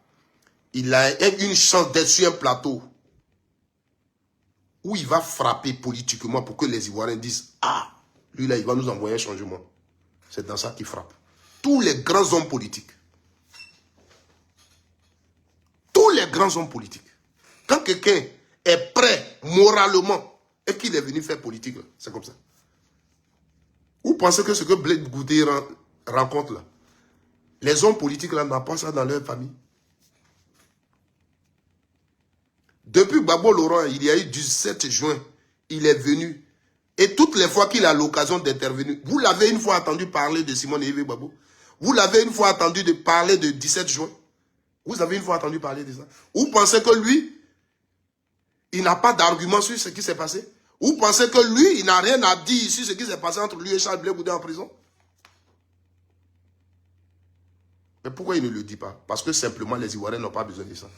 une chance d'être sur un plateau où il va frapper politiquement pour que les Ivoiriens disent « Ah, lui là, il va nous envoyer un changement. » C'est dans ça qu'il frappe. Tous les grands hommes politiques. Tous les grands hommes politiques. Quand quelqu'un est prêt moralement et qu'il est venu faire politique, c'est comme ça. Vous pensez que ce que Blé Goudé rencontre là, les hommes politiques là n'ont pas ça dans leur famille? Depuis Gbagbo Laurent, il y a eu du 7 juin, il est venu. Et toutes les fois qu'il a l'occasion d'intervenir, vous l'avez une fois entendu parler de Simone Yves Gbagbo? Vous l'avez une fois entendu parler de 17 juin? Vous avez une fois entendu parler de ça? Vous pensez que lui, il n'a pas d'argument sur ce qui s'est passé? Vous pensez que lui, il n'a rien à dire sur ce qui s'est passé entre lui et Charles Blé Goudé en prison? Mais pourquoi il ne le dit pas? Parce que simplement les Ivoiriens n'ont pas besoin de ça.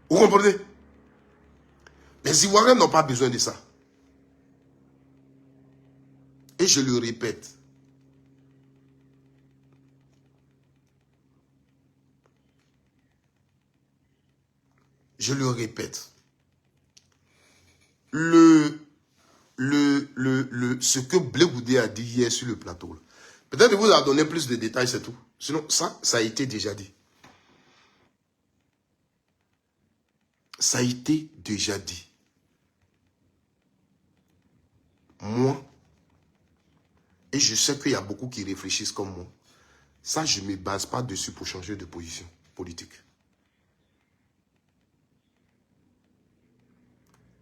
Vous comprenez? Les Ivoiriens n'ont pas besoin de ça. Et je le répète. Je le répète. Ce que Blé Goudé a dit hier sur le plateau, peut-être qu'il vous a donné plus de détails, c'est tout. Sinon, ça a été déjà dit. Ça a été déjà dit. Moi, et je sais qu'il y a beaucoup qui réfléchissent comme moi, ça, je ne me base pas dessus pour changer de position politique.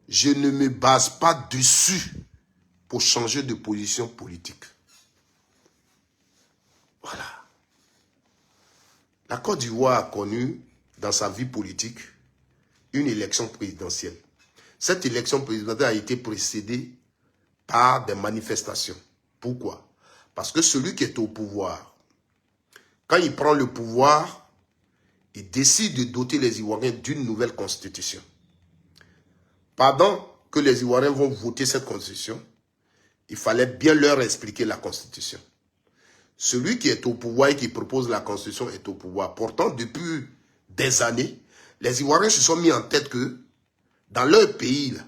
Je ne me base pas dessus pour changer de position politique. Voilà. La Côte d'Ivoire a connu, dans sa vie politique, une élection présidentielle. Cette élection présidentielle a été précédée par des manifestations. Pourquoi? Parce que celui qui est au pouvoir, quand il prend le pouvoir, il décide de doter les Ivoiriens d'une nouvelle constitution. Pendant que les Ivoiriens vont voter cette constitution, il fallait bien leur expliquer la constitution. Celui qui est au pouvoir et qui propose la constitution est au pouvoir. Pourtant, depuis des années, les Ivoiriens se sont mis en tête que dans leur pays, là,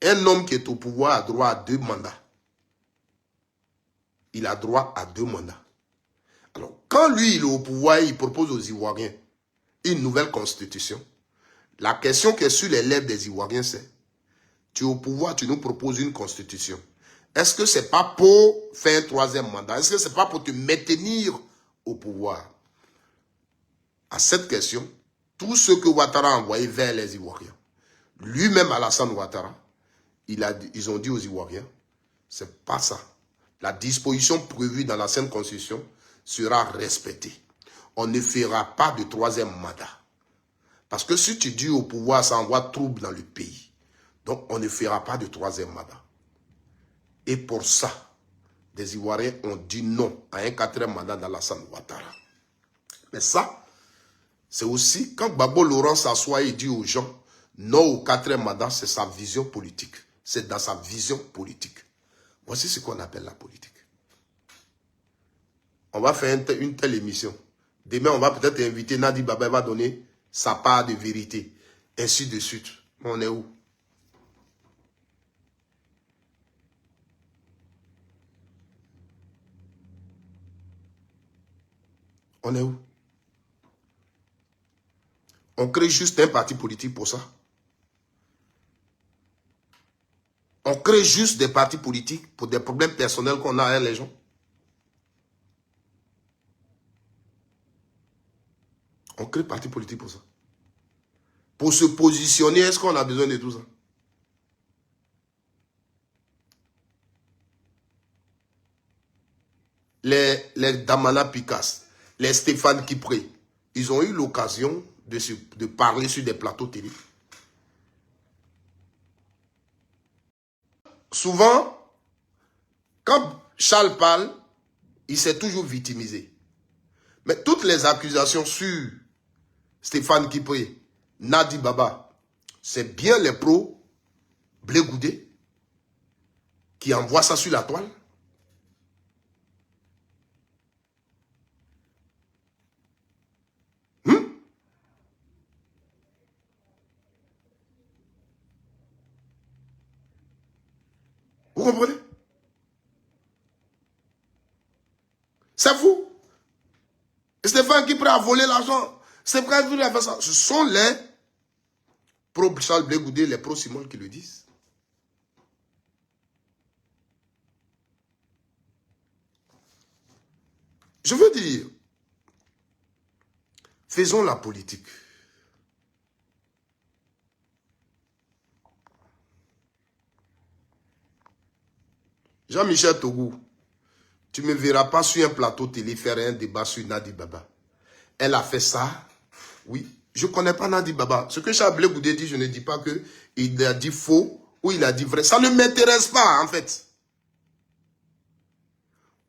un homme qui est au pouvoir a droit à 2 mandats. Il a droit à 2 mandats. Alors, quand lui, il est au pouvoir, il propose aux Ivoiriens une nouvelle constitution. La question qui est sur les lèvres des Ivoiriens, c'est: tu es au pouvoir, tu nous proposes une constitution. Est-ce que ce n'est pas pour faire un 3e mandat? Est-ce que ce n'est pas pour te maintenir au pouvoir? À cette question, tout ce que Ouattara a envoyé vers les Ivoiriens, lui-même Alassane Ouattara, ils ont dit aux Ivoiriens, c'est pas ça. La disposition prévue dans l'ancienne constitution sera respectée. On ne fera pas de 3e mandat. Parce que si tu dis au pouvoir, ça envoie trouble dans le pays. Donc, on ne fera pas de 3e mandat. Et pour ça, les Ivoiriens ont dit non à un 4e mandat d'Alassane Ouattara. Mais ça, c'est aussi quand Gbagbo Laurent s'assoit et dit aux gens non au 4e mandat, c'est sa vision politique. C'est dans sa vision politique. Voici ce qu'on appelle la politique. On va faire une telle émission. Demain, on va peut-être inviter Nadi Baba, il va donner sa part de vérité. Ainsi de suite. On est où? On est où? On crée juste un parti politique pour ça. On crée juste des partis politiques pour des problèmes personnels qu'on a avec les gens. On crée parti politique pour ça. Pour se positionner, est-ce qu'on a besoin de tout ça? Les Damana Picasse, les Stéphane Kipré, ils ont eu l'occasion de parler sur des plateaux télé. Souvent, quand Charles parle, il s'est toujours victimisé. Mais toutes les accusations sur Stéphane Kipré, Nadi Baba, c'est bien les pros Blé Goudé qui envoient ça sur la toile. Vous comprenez? C'est fou. Stéphane Kipré a volé l'argent. C'est pourquoi il a fait ça. Ce sont les pro-Charles Blé Goudé, les pro-Simon qui le disent. Je veux dire, faisons la politique. Jean-Michel Togou, tu ne me verras pas sur un plateau télé faire un débat sur Nadi Baba. Elle a fait ça. Oui, je ne connais pas Nadi Baba. Ce que Charles Blé Goudé dit, je ne dis pas qu'il a dit faux ou il a dit vrai. Ça ne m'intéresse pas, en fait.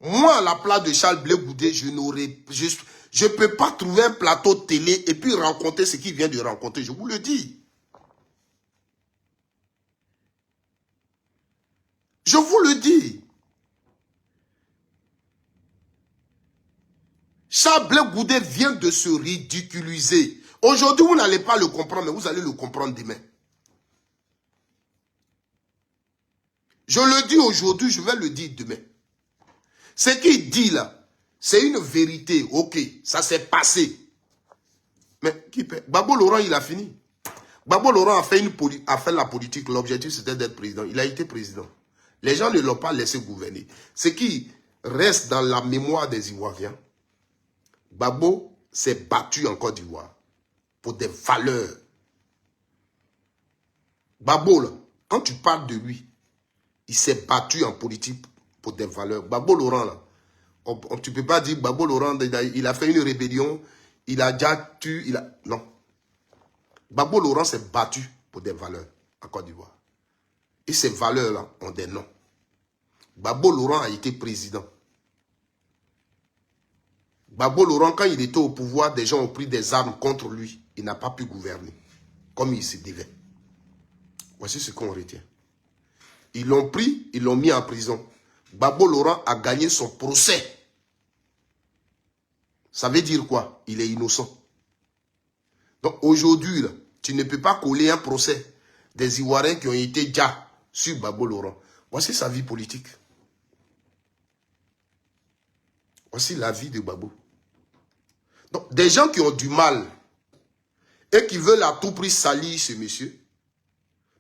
Moi, à la place de Charles Blé Goudé, je ne peux pas trouver un plateau télé et puis rencontrer ce qu'il vient de rencontrer. Je vous le dis. Je vous le dis. Charles Blé Goudé vient de se ridiculiser. Aujourd'hui, vous n'allez pas le comprendre, mais vous allez le comprendre demain. Je le dis aujourd'hui, je vais le dire demain. Ce qu'il dit là, c'est une vérité. Ok, ça s'est passé. Mais qui paie? Gbagbo Laurent, il a fini. Gbagbo Laurent a fait la politique. L'objectif, c'était d'être président. Il a été président. Les gens ne l'ont pas laissé gouverner. Ce qui reste dans la mémoire des Ivoiriens, Gbagbo s'est battu en Côte d'Ivoire pour des valeurs. Gbagbo, là, quand tu parles de lui, il s'est battu en politique pour des valeurs. Gbagbo Laurent, là, tu ne peux pas dire Gbagbo Laurent, il a fait une rébellion, il a déjà tué, non. Gbagbo Laurent s'est battu pour des valeurs en Côte d'Ivoire. Et ces valeurs-là ont des noms. Gbagbo Laurent a été président. Gbagbo Laurent, quand il était au pouvoir, des gens ont pris des armes contre lui. Il n'a pas pu gouverner comme il se devait. Voici ce qu'on retient. Ils l'ont pris, ils l'ont mis en prison. Gbagbo Laurent a gagné son procès. Ça veut dire quoi? Il est innocent. Donc aujourd'hui, tu ne peux pas coller un procès des Ivoiriens qui ont été déjà sur Gbagbo Laurent. Voici sa vie politique. Voici la vie de Gbagbo. Donc, des gens qui ont du mal et qui veulent à tout prix salir ce monsieur,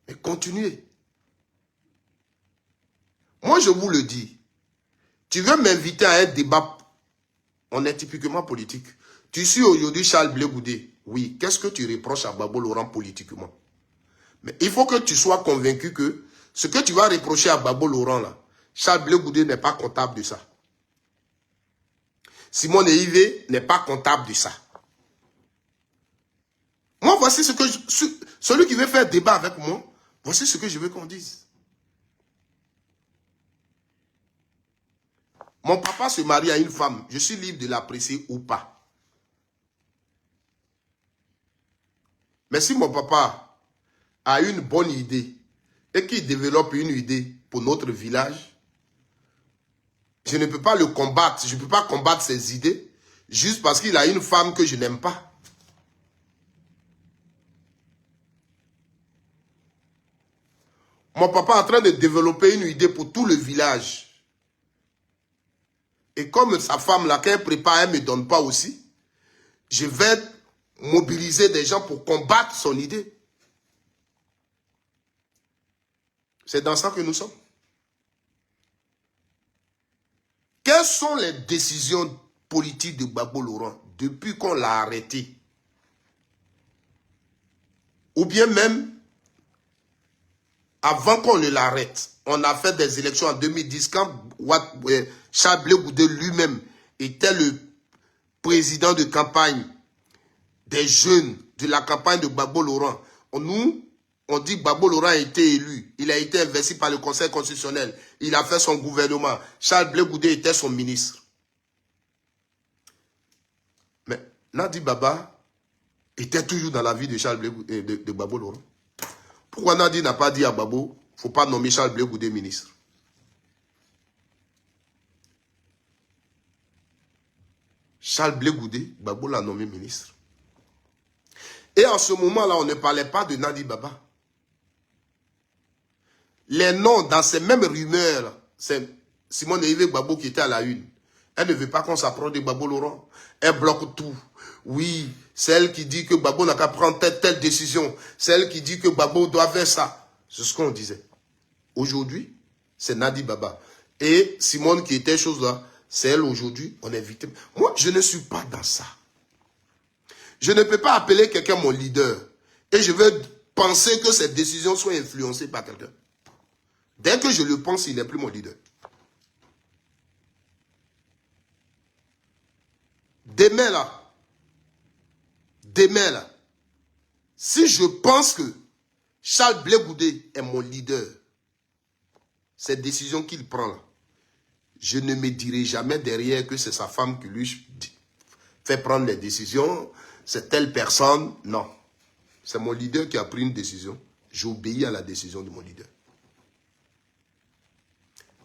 mais continuez. Moi, je vous le dis, tu veux m'inviter à un débat, on est typiquement politique. Tu suis aujourd'hui Charles Blé Goudé. Oui, qu'est-ce que tu reproches à Gbagbo Laurent politiquement? Mais il faut que tu sois convaincu que ce que tu vas reprocher à Gbagbo Laurent, là, Charles Blé Goudé n'est pas comptable de ça. Simon Eivé n'est pas comptable de ça. Moi, voici ce que celui qui veut faire débat avec moi, voici ce que je veux qu'on dise. Mon papa se marie à une femme. Je suis libre de l'apprécier ou pas. Mais si mon papa a une bonne idée et qu'il développe une idée pour notre village, je ne peux pas le combattre. Je ne peux pas combattre ses idées juste parce qu'il a une femme que je n'aime pas. Mon papa est en train de développer une idée pour tout le village. Et comme sa femme, là, qu'elle prépare, elle ne me donne pas aussi, je vais mobiliser des gens pour combattre son idée. C'est dans ça que nous sommes. Quelles sont les décisions politiques de Gbagbo Laurent depuis qu'on l'a arrêté? Ou bien même, avant qu'on ne l'arrête, on a fait des élections en 2010 quand Charles Blé Goudé lui-même était le président de campagne des jeunes de la campagne de Gbagbo Laurent. Nous, on dit que Gbagbo Laurent a été élu. Il a été investi par le Conseil constitutionnel. Il a fait son gouvernement. Charles Blé Goudé était son ministre. Mais Nadi Baba était toujours dans la vie de Charles Blé Goudé, de Gbagbo Laurent. Pourquoi Nadi n'a pas dit à Gbagbo, il ne faut pas nommer Charles Blé Goudé ministre? Charles Blé Goudé, Gbagbo l'a nommé ministre. Et en ce moment-là, on ne parlait pas de Nadi Baba. Les noms dans ces mêmes rumeurs, c'est Simone Yves Gbagbo qui était à la une. Elle ne veut pas qu'on s'approche de Gbagbo Laurent. Elle bloque tout. Oui, c'est elle qui dit que Gbagbo n'a qu'à prendre telle décision. C'est elle qui dit que Gbagbo doit faire ça. C'est ce qu'on disait. Aujourd'hui, c'est Nadi Baba. Et Simone qui était chose là, c'est elle aujourd'hui, on est victime. Moi, je ne suis pas dans ça. Je ne peux pas appeler quelqu'un mon leader. Et je veux penser que cette décision soit influencée par quelqu'un. Dès que je le pense, il n'est plus mon leader. Demain là, si je pense que Charles Blé Goudé est mon leader, cette décision qu'il prend là, je ne me dirai jamais derrière que c'est sa femme qui lui fait prendre les décisions, c'est telle personne. Non, c'est mon leader qui a pris une décision. J'obéis à la décision de mon leader.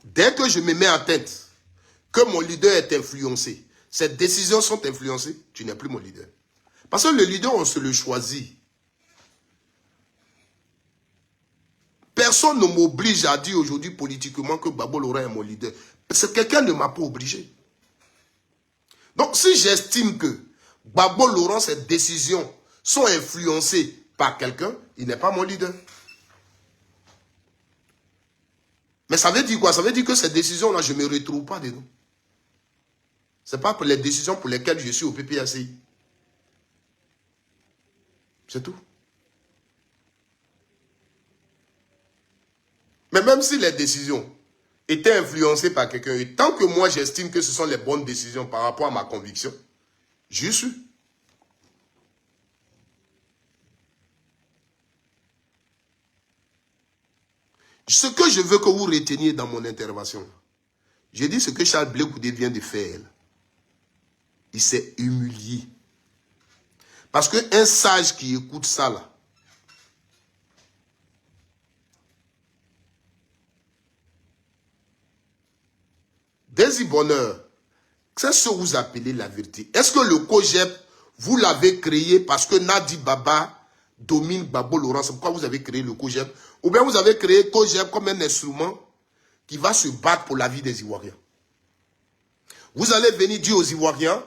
Dès que je me mets en tête que mon leader est influencé, ces décisions sont influencées, tu n'es plus mon leader. Parce que le leader, on se le choisit. Personne ne m'oblige à dire aujourd'hui politiquement que Gbagbo Laurent est mon leader. Parce que quelqu'un ne m'a pas obligé. Donc si j'estime que Gbagbo Laurent, ses décisions sont influencées par quelqu'un, il n'est pas mon leader. Mais ça veut dire quoi? Ça veut dire que ces décisions-là, je ne me retrouve pas dedans. Ce n'est pas pour les décisions pour lesquelles je suis au PPACI. C'est tout. Mais même si les décisions étaient influencées par quelqu'un, et tant que moi j'estime que ce sont les bonnes décisions par rapport à ma conviction, j'y suis. Ce que je veux que vous reteniez dans mon intervention, j'ai dit ce que Charles Blé Goudé vient de faire. Il s'est humilié. Parce qu'un sage qui écoute ça là, Désir Bonheur, c'est ce que vous appelez la vérité. Est-ce que le COJEP, vous l'avez créé parce que Nadi Baba domine Gbagbo Laurent? C'est pourquoi vous avez créé le COJEP? Ou bien vous avez créé COJEP comme un instrument qui va se battre pour la vie des Ivoiriens? Vous allez venir dire aux Ivoiriens,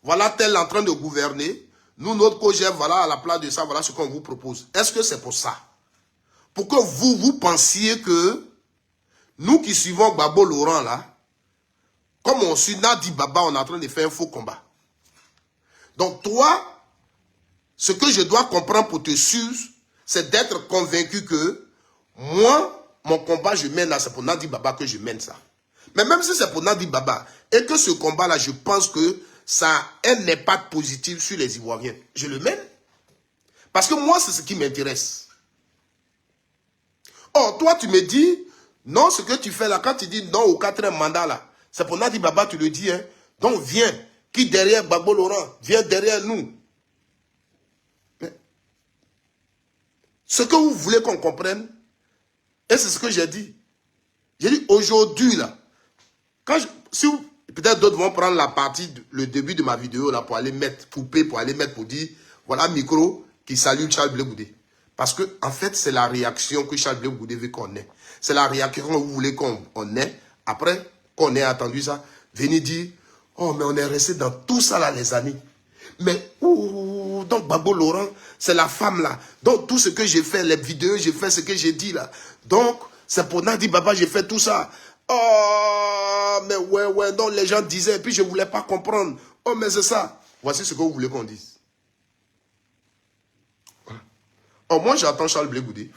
voilà tel en train de gouverner, nous, notre COJEP, voilà à la place de ça, voilà ce qu'on vous propose. Est-ce que c'est pour ça? Pour que vous pensiez que nous qui suivons Gbagbo Laurent là, comme on suit Nadi Baba, on est en train de faire un faux combat. Donc toi, ce que je dois comprendre pour te suivre, c'est d'être convaincu que moi, mon combat, je mène là, c'est pour Nadi Baba que je mène ça. Mais même si c'est pour Nadi Baba, et que ce combat-là, je pense que ça a un impact positif sur les Ivoiriens, je le mène. Parce que moi, c'est ce qui m'intéresse. Or, toi, tu me dis, non, ce que tu fais là, quand tu dis non au 4e mandat là, c'est pour Nadi Baba, tu le dis, hein. Donc viens, qui derrière Gbagbo Laurent, viens derrière nous. Mais, ce que vous voulez qu'on comprenne, et c'est ce que j'ai dit. J'ai dit aujourd'hui là, si peut-être d'autres vont prendre la partie, le début de ma vidéo là, pour aller mettre, couper, pour aller mettre, pour dire, voilà micro qui salue Charles Blé Goudé. Parce que, en fait, c'est la réaction que Charles Blé Goudé veut qu'on ait. C'est la réaction que vous voulez qu'on ait. Après qu'on ait attendu ça, venez dire, oh, mais on est resté dans tout ça là, les amis. Mais, donc Gbagbo Laurent, c'est la femme là. Donc tout ce que j'ai fait, les vidéos, j'ai fait ce que j'ai dit là. Donc, c'est pour Nadi Baba, j'ai fait tout ça. Oh, mais ouais, donc les gens disaient, et puis je ne voulais pas comprendre. Oh, mais c'est ça. Voici ce que vous voulez qu'on dise. Voilà. Oh, moi j'attends Charles Blé Goudé,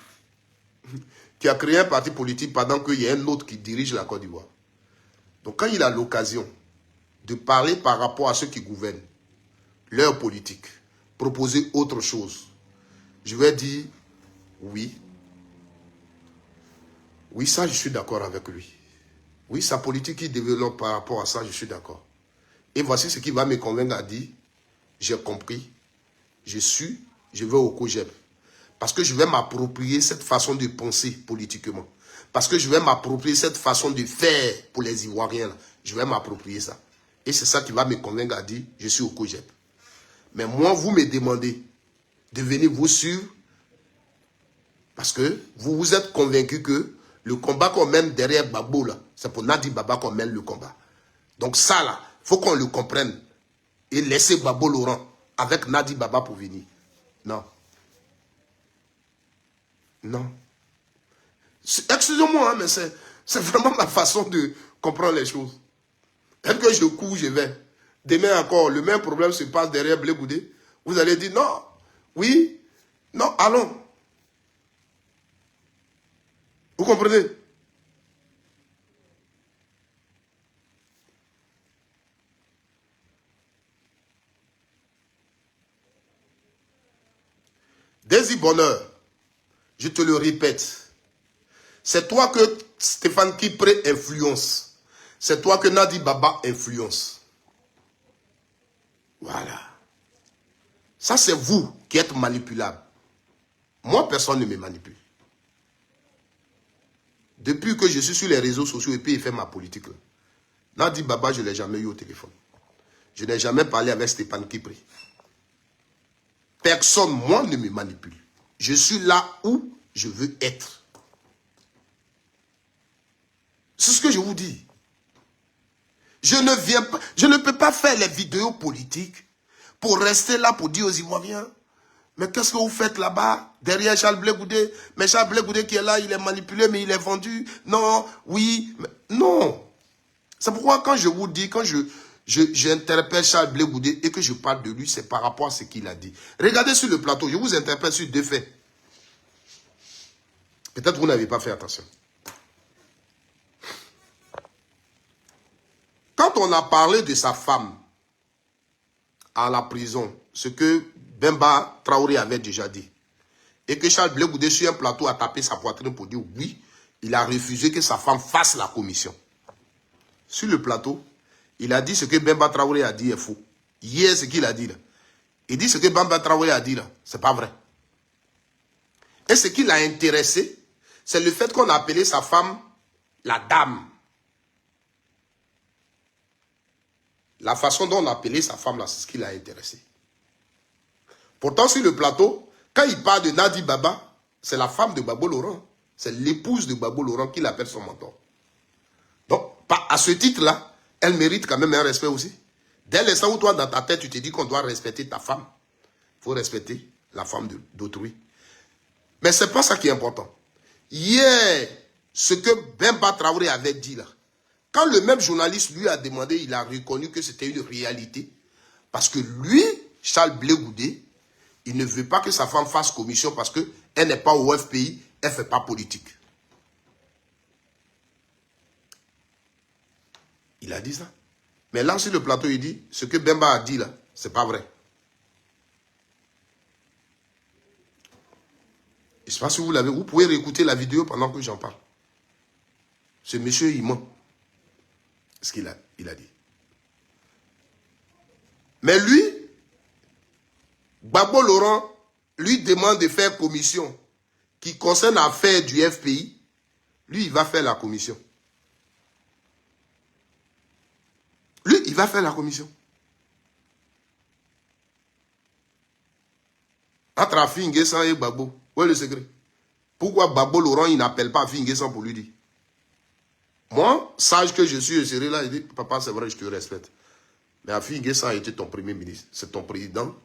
qui a créé un parti politique pendant qu'il y a un autre qui dirige la Côte d'Ivoire. Donc quand il a l'occasion de parler par rapport à ceux qui gouvernent, leur politique, proposer autre chose, je vais dire oui. Oui, ça, je suis d'accord avec lui. Oui, sa politique qu'il développe par rapport à ça, je suis d'accord. Et voici ce qui va me convaincre à dire, j'ai compris, je suis, je vais au COJEP. Parce que je vais m'approprier cette façon de penser politiquement. Parce que je vais m'approprier cette façon de faire pour les Ivoiriens. Là. Je vais m'approprier ça. Et c'est ça qui va me convaincre à dire, je suis au COJEP. Mais moi, vous me demandez de venir vous suivre parce que vous vous êtes convaincu que le combat qu'on mène derrière Gbagbo, là, c'est pour Nadi Baba qu'on mène le combat. Donc ça, là, il faut qu'on le comprenne. Et laisser Gbagbo Laurent avec Nadi Baba pour venir. Non. Non. Excusez-moi, hein, mais c'est vraiment ma façon de comprendre les choses. Dès que je cours, je vais. Demain encore, le même problème se passe derrière Blé Goudé. Vous allez dire non, oui, non, allons. Vous comprenez? Désir Bonheur, je te le répète, c'est toi que Stéphane Kipré influence. C'est toi que Nadi Baba influence. Voilà. Ça, c'est vous qui êtes manipulable. Moi, personne ne me manipule. Depuis que je suis sur les réseaux sociaux et puis il fait ma politique, là, Nadi Baba, je ne l'ai jamais eu au téléphone. Je n'ai jamais parlé avec Stéphane Kipré. Personne, moi, ne me manipule. Je suis là où je veux être. C'est ce que je vous dis. Je ne peux pas faire les vidéos politiques pour rester là pour dire aux Ivoiriens, mais qu'est-ce que vous faites là-bas, derrière Charles Blé Goudé? Mais Charles Blé Goudé qui est là, il est manipulé, mais il est vendu. Non, oui, mais non. C'est pourquoi quand je vous dis, quand j'interpelle Charles Blé Goudé et que je parle de lui, c'est par rapport à ce qu'il a dit. Regardez sur le plateau, je vous interpelle sur deux faits. Peut-être vous n'avez pas fait attention. Quand on a parlé de sa femme à la prison, ce que Bemba Traoré avait déjà dit, et que Charles Blé Goudé sur un plateau a tapé sa poitrine pour dire oui, il a refusé que sa femme fasse la commission. Sur le plateau, il a dit ce que Bemba Traoré a dit est faux. Hier, ce qu'il a dit là. Il dit ce que Bemba Traoré a dit là, c'est pas vrai. Et ce qui l'a intéressé, c'est le fait qu'on a appelé sa femme la dame. La façon dont on a appelé sa femme là, c'est ce qui l'a intéressé. Pourtant, sur le plateau, quand il parle de Nadi Baba, c'est la femme de Gbagbo Laurent. C'est l'épouse de Gbagbo Laurent qui l'appelle son mentor. Donc, à ce titre-là, elle mérite quand même un respect aussi. Dès l'instant où toi, dans ta tête, tu te dis qu'on doit respecter ta femme, il faut respecter la femme d'autrui. Mais ce n'est pas ça qui est important. Hier, ce que Bemba Traoré avait dit là, quand le même journaliste lui a demandé, il a reconnu que c'était une réalité. Parce que lui, Charles Blé Goudé, il ne veut pas que sa femme fasse commission parce qu'elle n'est pas au FPI, elle ne fait pas politique. Il a dit ça. Mais là, sur le plateau, il dit, ce que Bemba a dit là, ce n'est pas vrai. Je ne sais pas si vous l'avez, vous pouvez réécouter la vidéo pendant que j'en parle. Ce monsieur, il ment. Ce qu'il a dit. Mais lui, Gbagbo Laurent, lui demande de faire commission qui concerne l'affaire du FPI. Lui, il va faire la commission. Lui, il va faire la commission. Entre Afi N'Guessan et Gbagbo, où est le secret? Pourquoi Gbagbo Laurent, il n'appelle pas Afi N'Guessan pour lui dire? Moi, sage que je suis, je serai là, il dit, papa, c'est vrai, je te respecte. Mais Afi N'Guessan a été ton premier ministre. C'est ton président.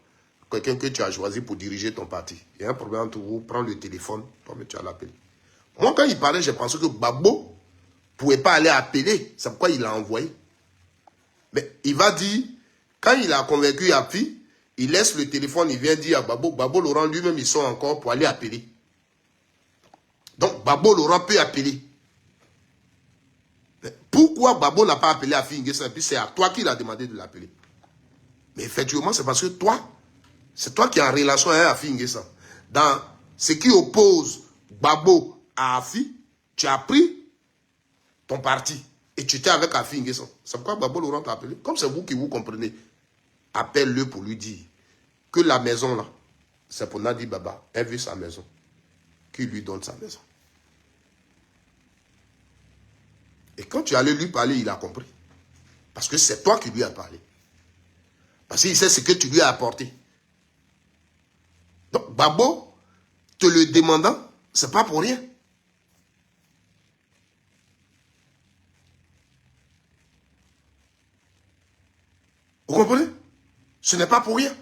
Quelqu'un que tu as choisi pour diriger ton parti. Il y a un problème entre vous. Prends le téléphone. Toi-même, tu as l'appelé. Moi, quand il parlait, j'ai pensé que Gbagbo ne pouvait pas aller appeler. C'est pourquoi il l'a envoyé. Mais il va dire, quand il a convaincu Afi, il laisse le téléphone, il vient dire à Gbagbo. Gbagbo Laurent lui-même, ils sont encore pour aller appeler. Donc, Gbagbo Laurent peut appeler. Mais pourquoi Gbagbo n'a pas appelé Afi N'Guessan? Puis c'est à toi qu'il a demandé de l'appeler. Mais effectivement, c'est parce que toi, c'est toi qui es en relation avec Afi N'Guessan. Dans ce qui oppose Gbagbo à Afi, tu as pris ton parti et tu étais avec Afi N'Guessan. C'est pourquoi Gbagbo Laurent t'a appelé. Comme c'est vous qui vous comprenez, appelle-le pour lui dire que la maison là, c'est pour Nadi Baba. Elle veut sa maison. Qu'il lui donne sa maison. Et quand tu allais lui parler, il a compris. Parce que c'est toi qui lui as parlé. Parce qu'il sait ce que tu lui as apporté. Donc, Gbagbo, te le demandant, c'est pas pour rien. Vous comprenez? Ce n'est pas pour rien.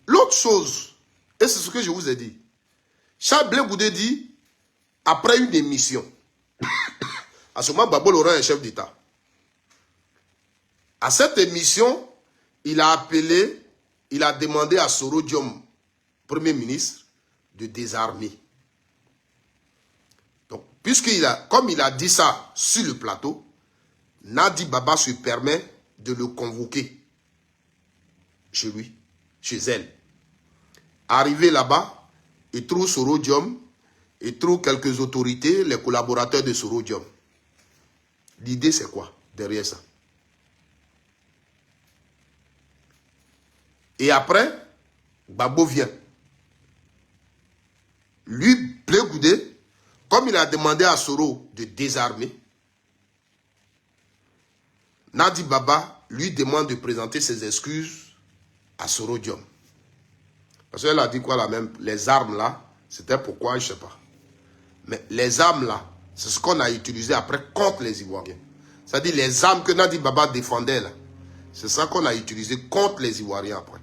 L'autre chose, et c'est ce que je vous ai dit, Charles Blé Goudé dit, après une émission, à ce moment, Gbagbo Laurent est chef d'État. À cette émission, il a appelé, il a demandé à Soro Diom, Premier ministre, de désarmer. Donc, comme il a dit ça sur le plateau, Nadi Baba se permet de le convoquer chez lui, chez elle. Arrivé là-bas, il trouve Soro Diom, il trouve quelques autorités, les collaborateurs de Soro Diom. L'idée, c'est quoi derrière ça? Et après, Gbagbo vient. Lui, Blé Goudé, comme il a demandé à Soro de désarmer, Nadi Baba lui demande de présenter ses excuses à Soro Diom. Parce qu'elle a dit quoi là même? Les armes là, c'était pourquoi, je ne sais pas. Mais les armes là, c'est ce qu'on a utilisé après contre les Ivoiriens. C'est-à-dire les armes que Nadi Baba défendait là, c'est ça qu'on a utilisé contre les Ivoiriens après.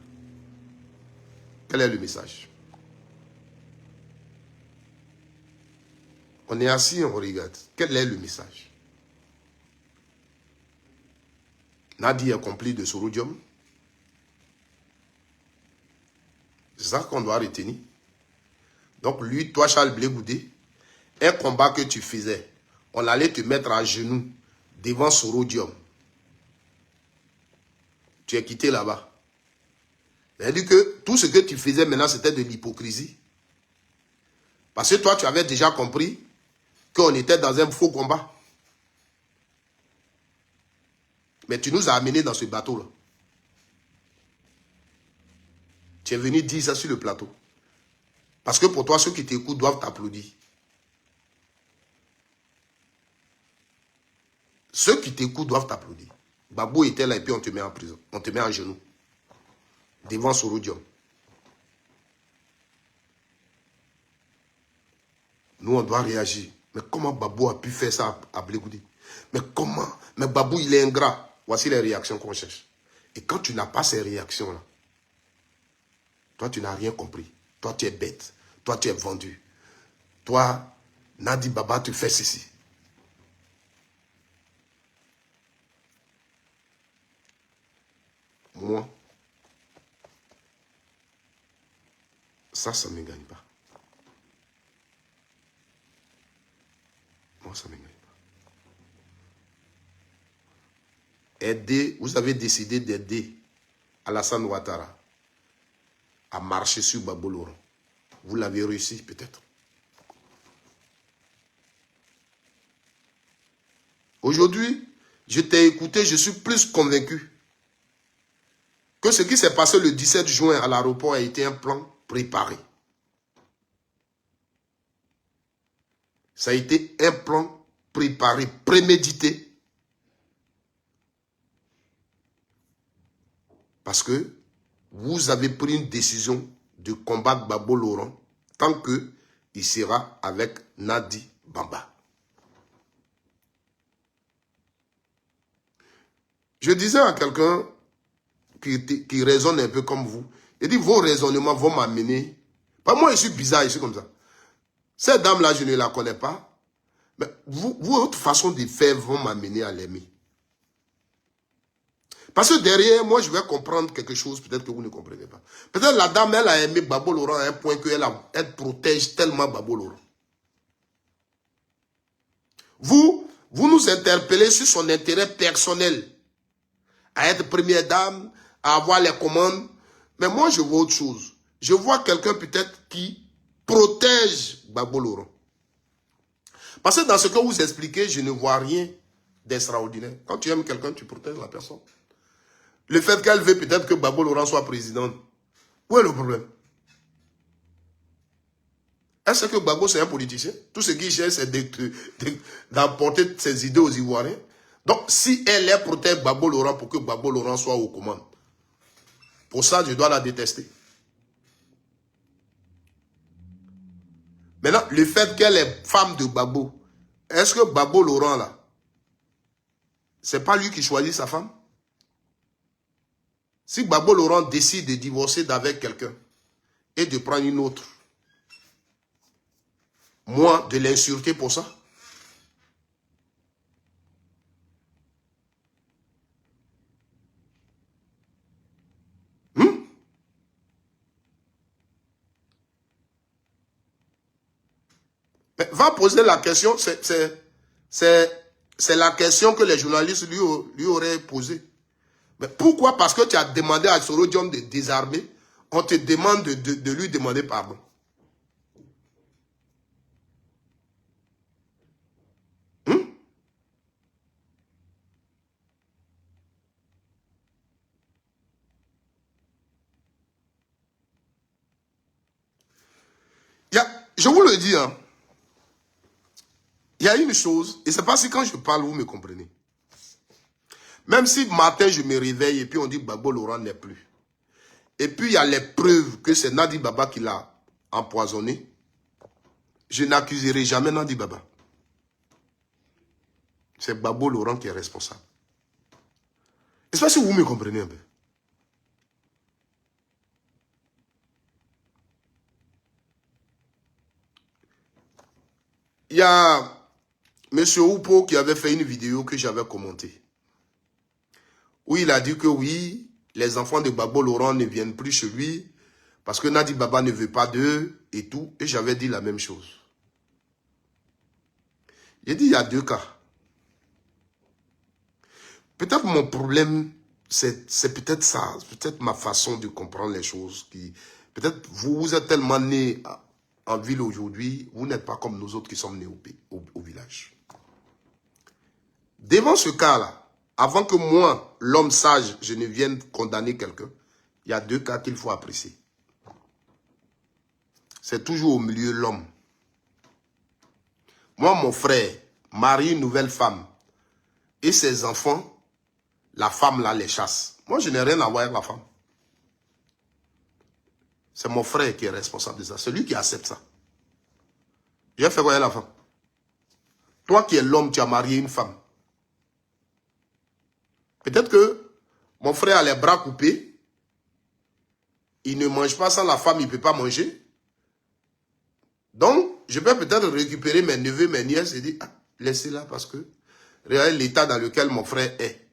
Quel est le message? On est assis, on regarde. Quel est le message? Nadi est complice de Soro Diom. C'est ça qu'on doit retenir. Donc lui, toi Charles Blé Goudé, un combat que tu faisais, on allait te mettre à genoux devant Soro Diom. Tu es quitté là-bas. C'est-à-dire que tout ce que tu faisais maintenant, c'était de l'hypocrisie. Parce que toi, tu avais déjà compris qu'on était dans un faux combat. Mais tu nous as amenés dans ce bateau-là. Tu es venu dire ça sur le plateau. Parce que pour toi, ceux qui t'écoutent doivent t'applaudir. Ceux qui t'écoutent doivent t'applaudir. Gbagbo était là et puis on te met en prison. On te met à genoux. Devant Soro Diom. Nous, on doit réagir. Mais comment Gbagbo a pu faire ça à Blé Goudé? Mais comment? Mais Gbagbo, il est ingrat. Voici les réactions qu'on cherche. Et quand tu n'as pas ces réactions-là, toi, tu n'as rien compris. Toi, tu es bête. Toi, tu es vendu. Toi, Nadi Baba, tu fais ceci. Moi, ça ne me gagne pas. Moi, ça ne me gagne pas. Aider, vous avez décidé d'aider Alassane Ouattara à marcher sur Gbagbo Laurent. Vous l'avez réussi peut-être. Aujourd'hui, je t'ai écouté, je suis plus convaincu que ce qui s'est passé le 17 juin à l'aéroport a été un plan préparé. Ça a été un plan préparé, prémédité. Parce que vous avez pris une décision de combattre Gbagbo Laurent tant qu'il sera avec Nadi Baba. Je disais à quelqu'un qui raisonne un peu comme vous, il dit, vos raisonnements vont m'amener. Moi, je suis bizarre, je suis comme ça. Cette dame-là, je ne la connais pas. Mais votre façon de faire vont m'amener à l'aimer. Parce que derrière, moi, je vais comprendre quelque chose, peut-être que vous ne comprenez pas. Peut-être la dame, elle a aimé Babo Laurent à un point qu'elle protège tellement Babo Laurent. Vous nous interpellez sur son intérêt personnel. À être première dame, à avoir les commandes. Mais moi, je vois autre chose. Je vois quelqu'un peut-être qui protège Babo Laurent. Parce que dans ce que vous expliquez, je ne vois rien d'extraordinaire. Quand tu aimes quelqu'un, tu protèges la personne. Le fait qu'elle veut peut-être que Babo Laurent soit président, où est le problème? Est-ce que Babo c'est un politicien? Tout ce qu'il cherche, c'est d'apporter ses idées aux Ivoiriens. Donc, si elle protège Babo Laurent pour que Babo Laurent soit aux commandes, pour ça, je dois la détester. Maintenant, le fait qu'elle est femme de Babo, est-ce que Babo Laurent, là, c'est pas lui qui choisit sa femme? Si Babo Laurent décide de divorcer d'avec quelqu'un et de prendre une autre, moi, de l'insulter pour ça? Mais va poser la question, c'est la question que les journalistes lui auraient posée. Mais pourquoi? Parce que tu as demandé à Soro Diom de désarmer, on te demande de lui demander pardon. Je vous le dis, hein, il y a une chose, et c'est pas si quand je parle, vous me comprenez. Même si matin, je me réveille et puis on dit que Babo Laurent n'est plus. Et puis il y a les preuves que c'est Nadi Baba qui l'a empoisonné. Je n'accuserai jamais Nadi Baba. C'est Babo Laurent qui est responsable. Je ne sais pas si vous me comprenez un peu. Il y a M. Oupo qui avait fait une vidéo que j'avais commentée. Où il a dit que oui, les enfants de Babo Laurent ne viennent plus chez lui parce que Nadi Baba ne veut pas d'eux et tout. Et j'avais dit la même chose. J'ai dit il y a deux cas. Peut-être mon problème, c'est peut-être ça, peut-être ma façon de comprendre les choses. Peut-être vous êtes tellement né en ville aujourd'hui, vous n'êtes pas comme nous autres qui sommes nés au village. Devant ce cas-là, avant que moi, l'homme sage, je ne vienne condamner quelqu'un, il y a deux cas qu'il faut apprécier. C'est toujours au milieu l'homme. Moi, mon frère marie une nouvelle femme et ses enfants, la femme là les chasse. Moi, je n'ai rien à voir avec la femme. C'est mon frère qui est responsable de ça. C'est lui qui accepte ça. J'ai fait quoi avec la femme? Toi qui es l'homme, tu as marié une femme. Peut-être que mon frère a les bras coupés. Il ne mange pas sans la femme, il ne peut pas manger. Donc, je peux peut-être récupérer mes neveux, mes nièces et dire, ah, laissez-la parce que regardez l'état dans lequel mon frère est.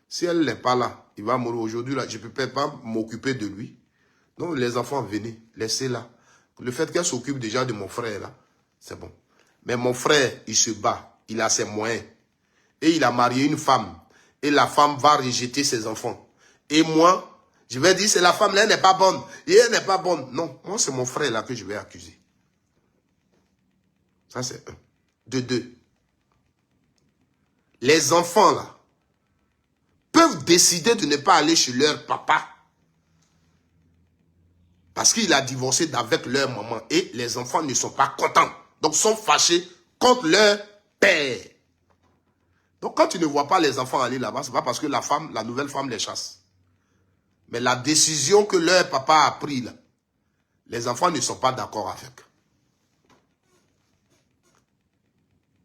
Si elle n'est pas là, il va mourir aujourd'hui. Là, je ne peux pas m'occuper de lui. Donc, les enfants, venez, laissez-la. Le fait qu'elle s'occupe déjà de mon frère, là, c'est bon. Mais mon frère, il se bat. Il a ses moyens. Et il a marié une femme. Et la femme va rejeter ses enfants. Et moi, je vais dire, c'est la femme, là, elle n'est pas bonne. Et elle n'est pas bonne. Non, moi, c'est mon frère, là, que je vais accuser. Ça, c'est un. De deux. Les enfants, là, peuvent décider de ne pas aller chez leur papa. Parce qu'il a divorcé avec leur maman. Et les enfants ne sont pas contents. Donc, sont fâchés contre leur père. Donc, quand tu ne vois pas les enfants aller là-bas, ce n'est pas parce que la nouvelle femme les chasse. Mais la décision que leur papa a prise, là, les enfants ne sont pas d'accord avec.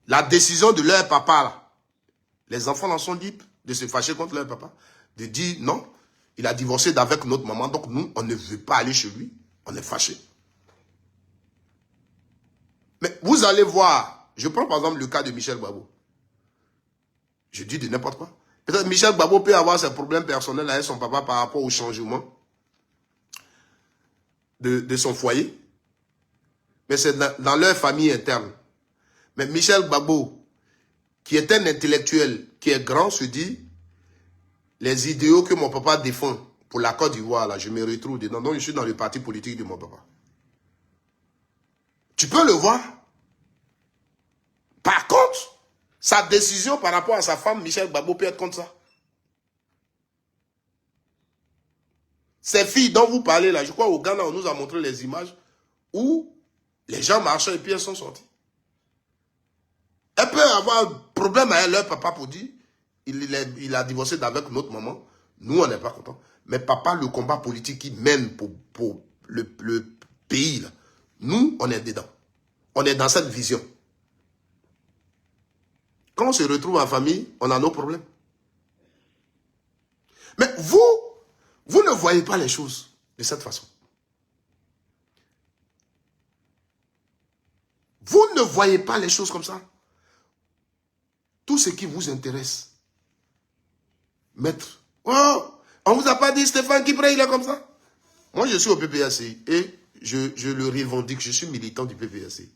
La décision de leur papa, là, les enfants en sont libres. de se fâcher contre leur papa, de dire non, il a divorcé d'avec notre maman, donc nous, on ne veut pas aller chez lui, on est fâché. Mais vous allez voir, je prends par exemple le cas de Michel Gbagbo. Je dis de n'importe quoi. Peut-être Michel Gbagbo peut avoir ses problèmes personnels avec son papa par rapport au changement de son foyer. Mais c'est dans leur famille interne. Mais Michel Gbagbo, qui est un intellectuel, qui est grand, se dit, les idéaux que mon papa défend pour la Côte d'Ivoire, là, je me retrouve dedans. Donc, je suis dans le parti politique de mon papa. Tu peux le voir. Par contre, sa décision par rapport à sa femme, Michel Gbagbo, peut être comme ça. Ces filles dont vous parlez là, je crois au Ghana, on nous a montré les images où les gens marchaient et puis elles sont sorties. Elles peuvent avoir un problème avec leur papa pour dire il a divorcé d'avec notre maman. Nous, on n'est pas contents. Mais papa, le combat politique qu'il mène pour le pays, là, nous, on est dedans. On est dans cette vision. Quand on se retrouve en famille, on a nos problèmes. Mais vous ne voyez pas les choses de cette façon. Vous ne voyez pas les choses comme ça. Tout ce qui vous intéresse. Maître. Oh, on vous a pas dit Stéphane Kipré, il est comme ça. Moi, je suis au PPAC et je le revendique. Je suis militant du PPAC.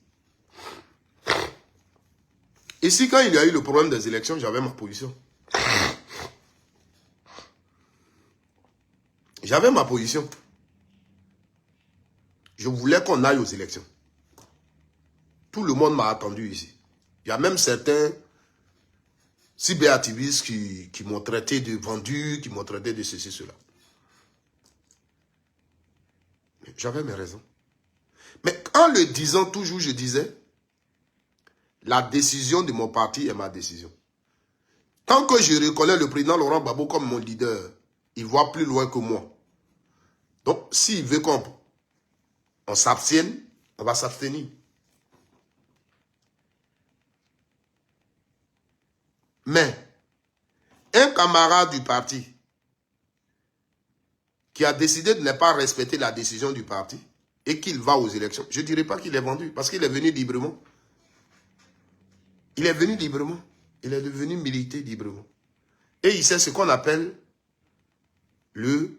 Ici, quand il y a eu le problème des élections, j'avais ma position. J'avais ma position. Je voulais qu'on aille aux élections. Tout le monde m'a attendu ici. Il y a même certains cyberactivistes qui m'ont traité de vendu, qui m'ont traité de ceci, cela. J'avais mes raisons. Mais en le disant toujours, je disais, la décision de mon parti est ma décision. Tant que je reconnais le président Laurent Gbagbo comme mon leader, il voit plus loin que moi. Donc, s'il veut qu'on s'abstienne, on va s'abstenir. Mais, un camarade du parti qui a décidé de ne pas respecter la décision du parti et qu'il va aux élections, je ne dirais pas qu'il est vendu, parce qu'il est venu librement. Il est venu librement. Il est devenu militer librement. Et il sait ce qu'on appelle le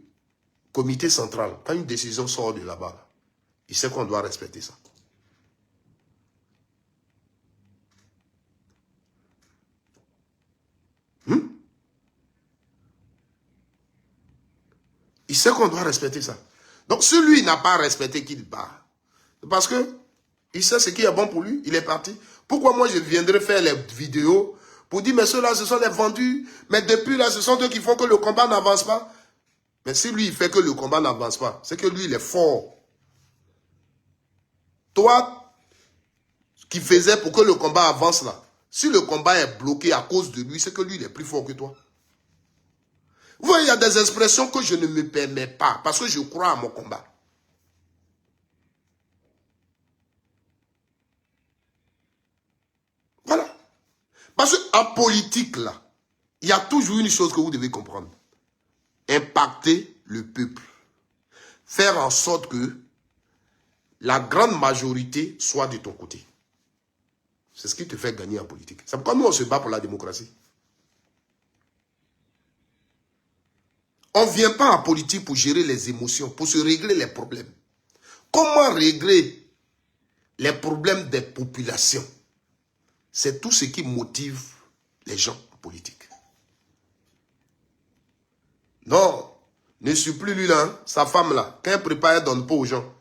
comité central. Quand une décision sort de là-bas, il sait qu'on doit respecter ça. Il sait qu'on doit respecter ça. Donc, si lui n'a pas respecté qu'il part, parce que il sait ce qui est bon pour lui, il est parti. Pourquoi moi je viendrais faire les vidéos pour dire, mais ceux-là, ce sont les vendus, mais depuis là, ce sont eux qui font que le combat n'avance pas. Mais si lui, il fait que le combat n'avance pas, c'est que lui, il est fort. Toi, qui faisais pour que le combat avance là, si le combat est bloqué à cause de lui, c'est que lui, il est plus fort que toi. Vous voyez, il y a des expressions que je ne me permets pas, parce que je crois à mon combat. Voilà. Parce qu'en politique, là, il y a toujours une chose que vous devez comprendre. Impacter le peuple. Faire en sorte que la grande majorité soit de ton côté. C'est ce qui te fait gagner en politique. C'est pourquoi nous, on se bat pour la démocratie. On ne vient pas en politique pour gérer les émotions, pour se régler les problèmes. Comment régler les problèmes des populations? C'est tout ce qui motive les gens en politique. Non, ne suis plus lui là, hein, sa femme là. Quand elle prépare, elle ne donne pas aux gens.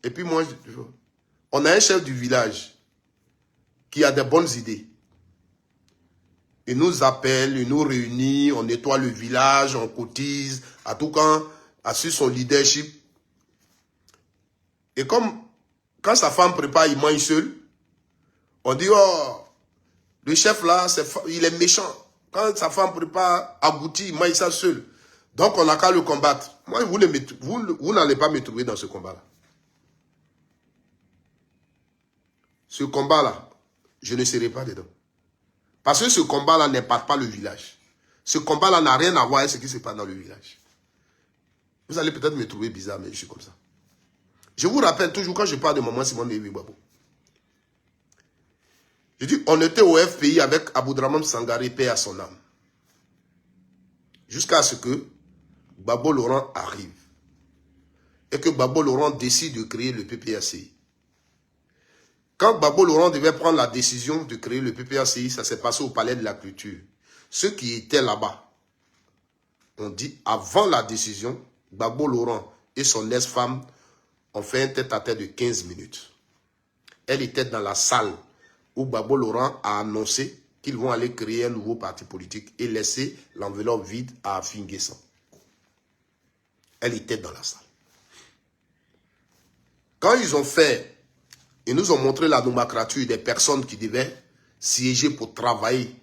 Et puis moi, on a un chef du village qui a des bonnes idées. Il nous appelle, il nous réunit, on nettoie le village, on cotise, à tout quand, assure son leadership. Et comme, quand sa femme prépare, il mange seul, on dit, oh, le chef là, il est méchant. Quand sa femme prépare, aboutit, il mange ça seul. Donc on n'a qu'à le combattre. Moi, vous n'allez pas me trouver dans ce combat-là. Ce combat-là, je ne serai pas dedans. Parce que ce combat-là n'épargne pas le village. Ce combat-là n'a rien à voir avec ce qui se passe dans le village. Vous allez peut-être me trouver bizarre, mais je suis comme ça. Je vous rappelle toujours quand je parle de maman Simone Veil Gbagbo. Je dis, on était au FPI avec Aboudraman Sangaré, paix à son âme. Jusqu'à ce que Gbagbo Laurent arrive. Et que Gbagbo Laurent décide de créer le PPACI. Quand Gbagbo Laurent devait prendre la décision de créer le PPACI, ça s'est passé au Palais de la Culture. Ceux qui étaient là-bas ont dit, avant la décision, Gbagbo Laurent et son ex-femme ont fait un tête-à-tête de 15 minutes. Elle était dans la salle où Gbagbo Laurent a annoncé qu'ils vont aller créer un nouveau parti politique et laisser l'enveloppe vide à Afin Guessan. Elle était dans la salle. Quand ils ont fait, ils nous ont montré la nomenclature des personnes qui devaient siéger pour travailler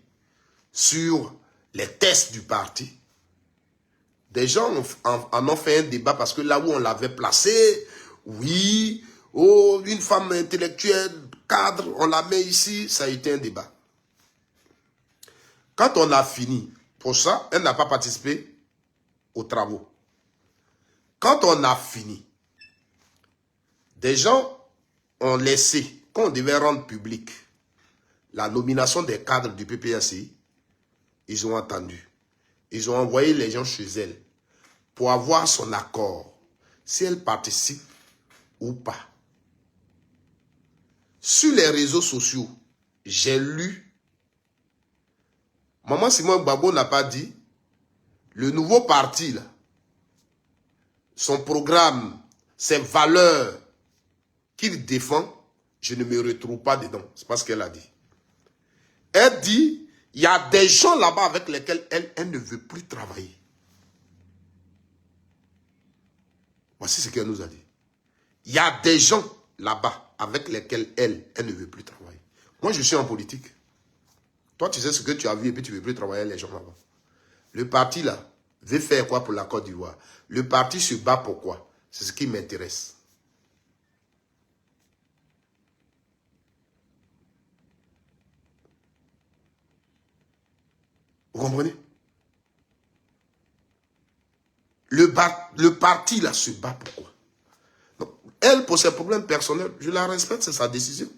sur les tests du parti. Des gens en ont fait un débat parce que là où on l'avait placé, oui, oh, une femme intellectuelle, cadre, on la met ici, ça a été un débat. Quand on a fini, pour ça, elle n'a pas participé aux travaux. Quand on a fini, des gens ont laissé, quand on devait rendre public la nomination des cadres du PPACI, ils ont attendu. Ils ont envoyé les gens chez elle pour avoir son accord, si elle participe ou pas. Sur les réseaux sociaux, j'ai lu, Maman Simone Gbagbo n'a pas dit, le nouveau parti, là, son programme, ses valeurs qu'il défend, je ne me retrouve pas dedans. C'est pas ce qu'elle a dit. Elle dit, il y a des gens là-bas avec lesquels elle ne veut plus travailler. Voici ce qu'elle nous a dit. Il y a des gens là-bas avec lesquels elle ne veut plus travailler. Moi, je suis en politique. Toi, tu sais ce que tu as vu et puis tu ne veux plus travailler les gens là-bas. Le parti là veut faire quoi pour la Côte d'Ivoire? Le parti se bat pour quoi? C'est ce qui m'intéresse. Vous comprenez? Le parti là se bat pourquoi? Donc, elle, pour ses problèmes personnels, je la respecte, c'est sa décision.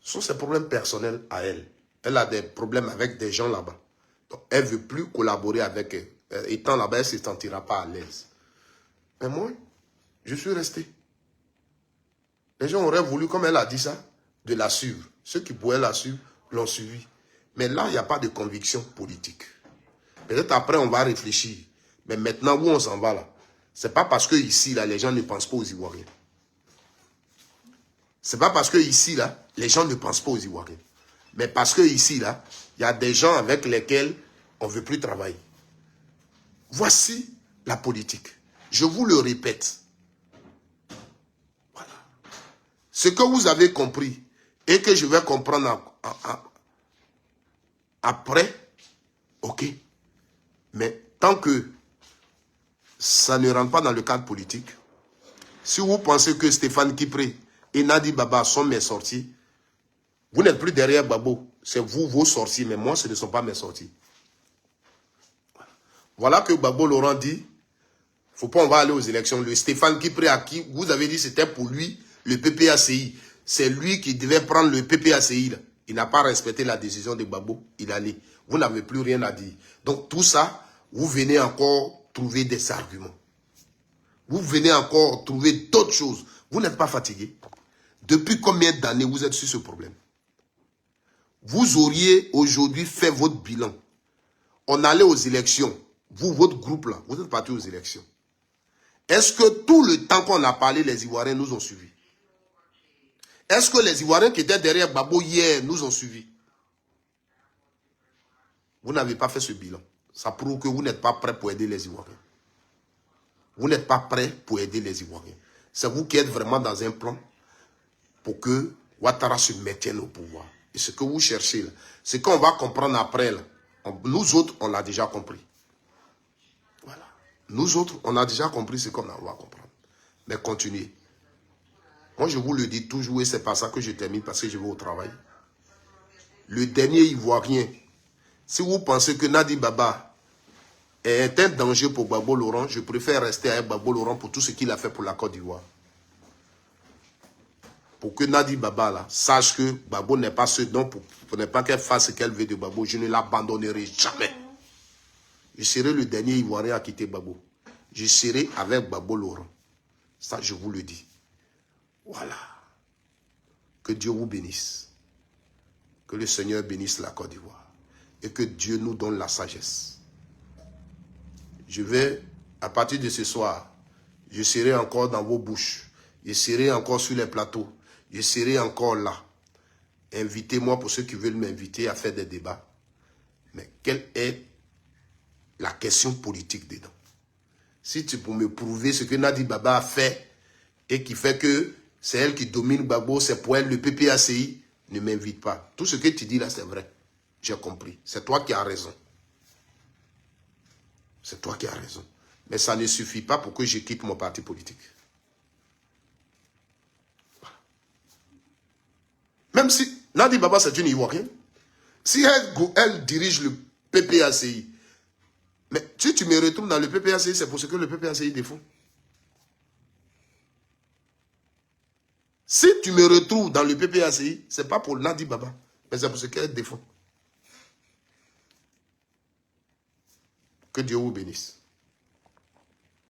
Ce sont ses problèmes personnels à elle. Elle a des problèmes avec des gens là-bas. Donc, elle ne veut plus collaborer avec eux. Étant là-bas, elle ne se sentira pas à l'aise. Mais moi, je suis resté. Les gens auraient voulu, comme elle a dit ça, de la suivre. Ceux qui pouvaient la suivre l'ont suivi. Mais là, il n'y a pas de conviction politique. Peut-être après, on va réfléchir. Mais maintenant, où on s'en va là? Ce n'est pas parce que ici, là, les gens ne pensent pas aux Ivoiriens. Ce n'est pas parce que ici, là, les gens ne pensent pas aux Ivoiriens. Mais parce que ici, là, il y a des gens avec lesquels on ne veut plus travailler. Voici la politique. Je vous le répète. Voilà. Ce que vous avez compris et que je vais comprendre après, ok. Mais tant que ça ne rentre pas dans le cadre politique, si vous pensez que Stéphane Kipré et Nadi Baba sont mes sorties, vous n'êtes plus derrière Gbagbo. C'est vous, vos sorties, mais moi, ce ne sont pas mes sorties. Voilà que Gbagbo Laurent dit, faut pas, on va aller aux élections. Le Stéphane Kipré à qui vous avez dit c'était pour lui le PPACI. C'est lui qui devait prendre le PPACI. Là. Il n'a pas respecté la décision de Gbagbo. Il allait. Vous n'avez plus rien à dire. Donc tout ça, vous venez encore trouver des arguments. Vous venez encore trouver d'autres choses. Vous n'êtes pas fatigué. Depuis combien d'années vous êtes sur ce problème? Vous auriez aujourd'hui fait votre bilan. On allait aux élections. Vous, votre groupe là, vous êtes partis aux élections. Est-ce que tout le temps qu'on a parlé, les Ivoiriens nous ont suivis? Est-ce que les Ivoiriens qui étaient derrière Gbagbo hier nous ont suivis? Vous n'avez pas fait ce bilan. Ça prouve que vous n'êtes pas prêts pour aider les Ivoiriens. Vous n'êtes pas prêts pour aider les Ivoiriens. C'est vous qui êtes vraiment dans un plan pour que Ouattara se maintienne au pouvoir. Et ce que vous cherchez, ce qu'on va comprendre après, là, nous autres, on l'a déjà compris. Voilà. Nous autres, on a déjà compris ce qu'on va comprendre. Mais continuez. Moi, je vous le dis toujours, et c'est par ça que je termine, parce que je vais au travail. Le dernier Ivoirien Si vous pensez que Nadi Baba est un danger pour Gbagbo Laurent, je préfère rester avec Gbagbo Laurent pour tout ce qu'il a fait pour la Côte d'Ivoire. Pour que Nadi Baba là, sache que Gbagbo n'est pas ce don, pour ne pas qu'elle fasse ce qu'elle veut de Gbagbo, je ne l'abandonnerai jamais. Je serai le dernier Ivoirien à quitter Gbagbo. Je serai avec Gbagbo Laurent. Ça, je vous le dis. Voilà. Que Dieu vous bénisse. Que le Seigneur bénisse la Côte d'Ivoire. Et que Dieu nous donne la sagesse. Je vais, à partir de ce soir, je serai encore dans vos bouches. Je serai encore sur les plateaux. Je serai encore là. Invitez-moi pour ceux qui veulent m'inviter à faire des débats. Mais quelle est la question politique dedans? Si tu peux me prouver ce que Nadi Baba a fait et qui fait que c'est elle qui domine Gbagbo, c'est pour elle le PPACI, ne m'invite pas. Tout ce que tu dis là, c'est vrai. J'ai compris. C'est toi qui as raison. C'est toi qui as raison. Mais ça ne suffit pas pour que je quitte mon parti politique. Voilà. Même si Nadi Baba, c'est une Ivoirienne. Si elle dirige le PPACI, mais si tu me retrouves dans le PPACI, c'est pour ce que le PPACI défend. Si tu me retrouves dans le PPACI, ce n'est pas pour Nadi Baba, mais c'est pour ce qu'elle défend. Que Dieu vous bénisse.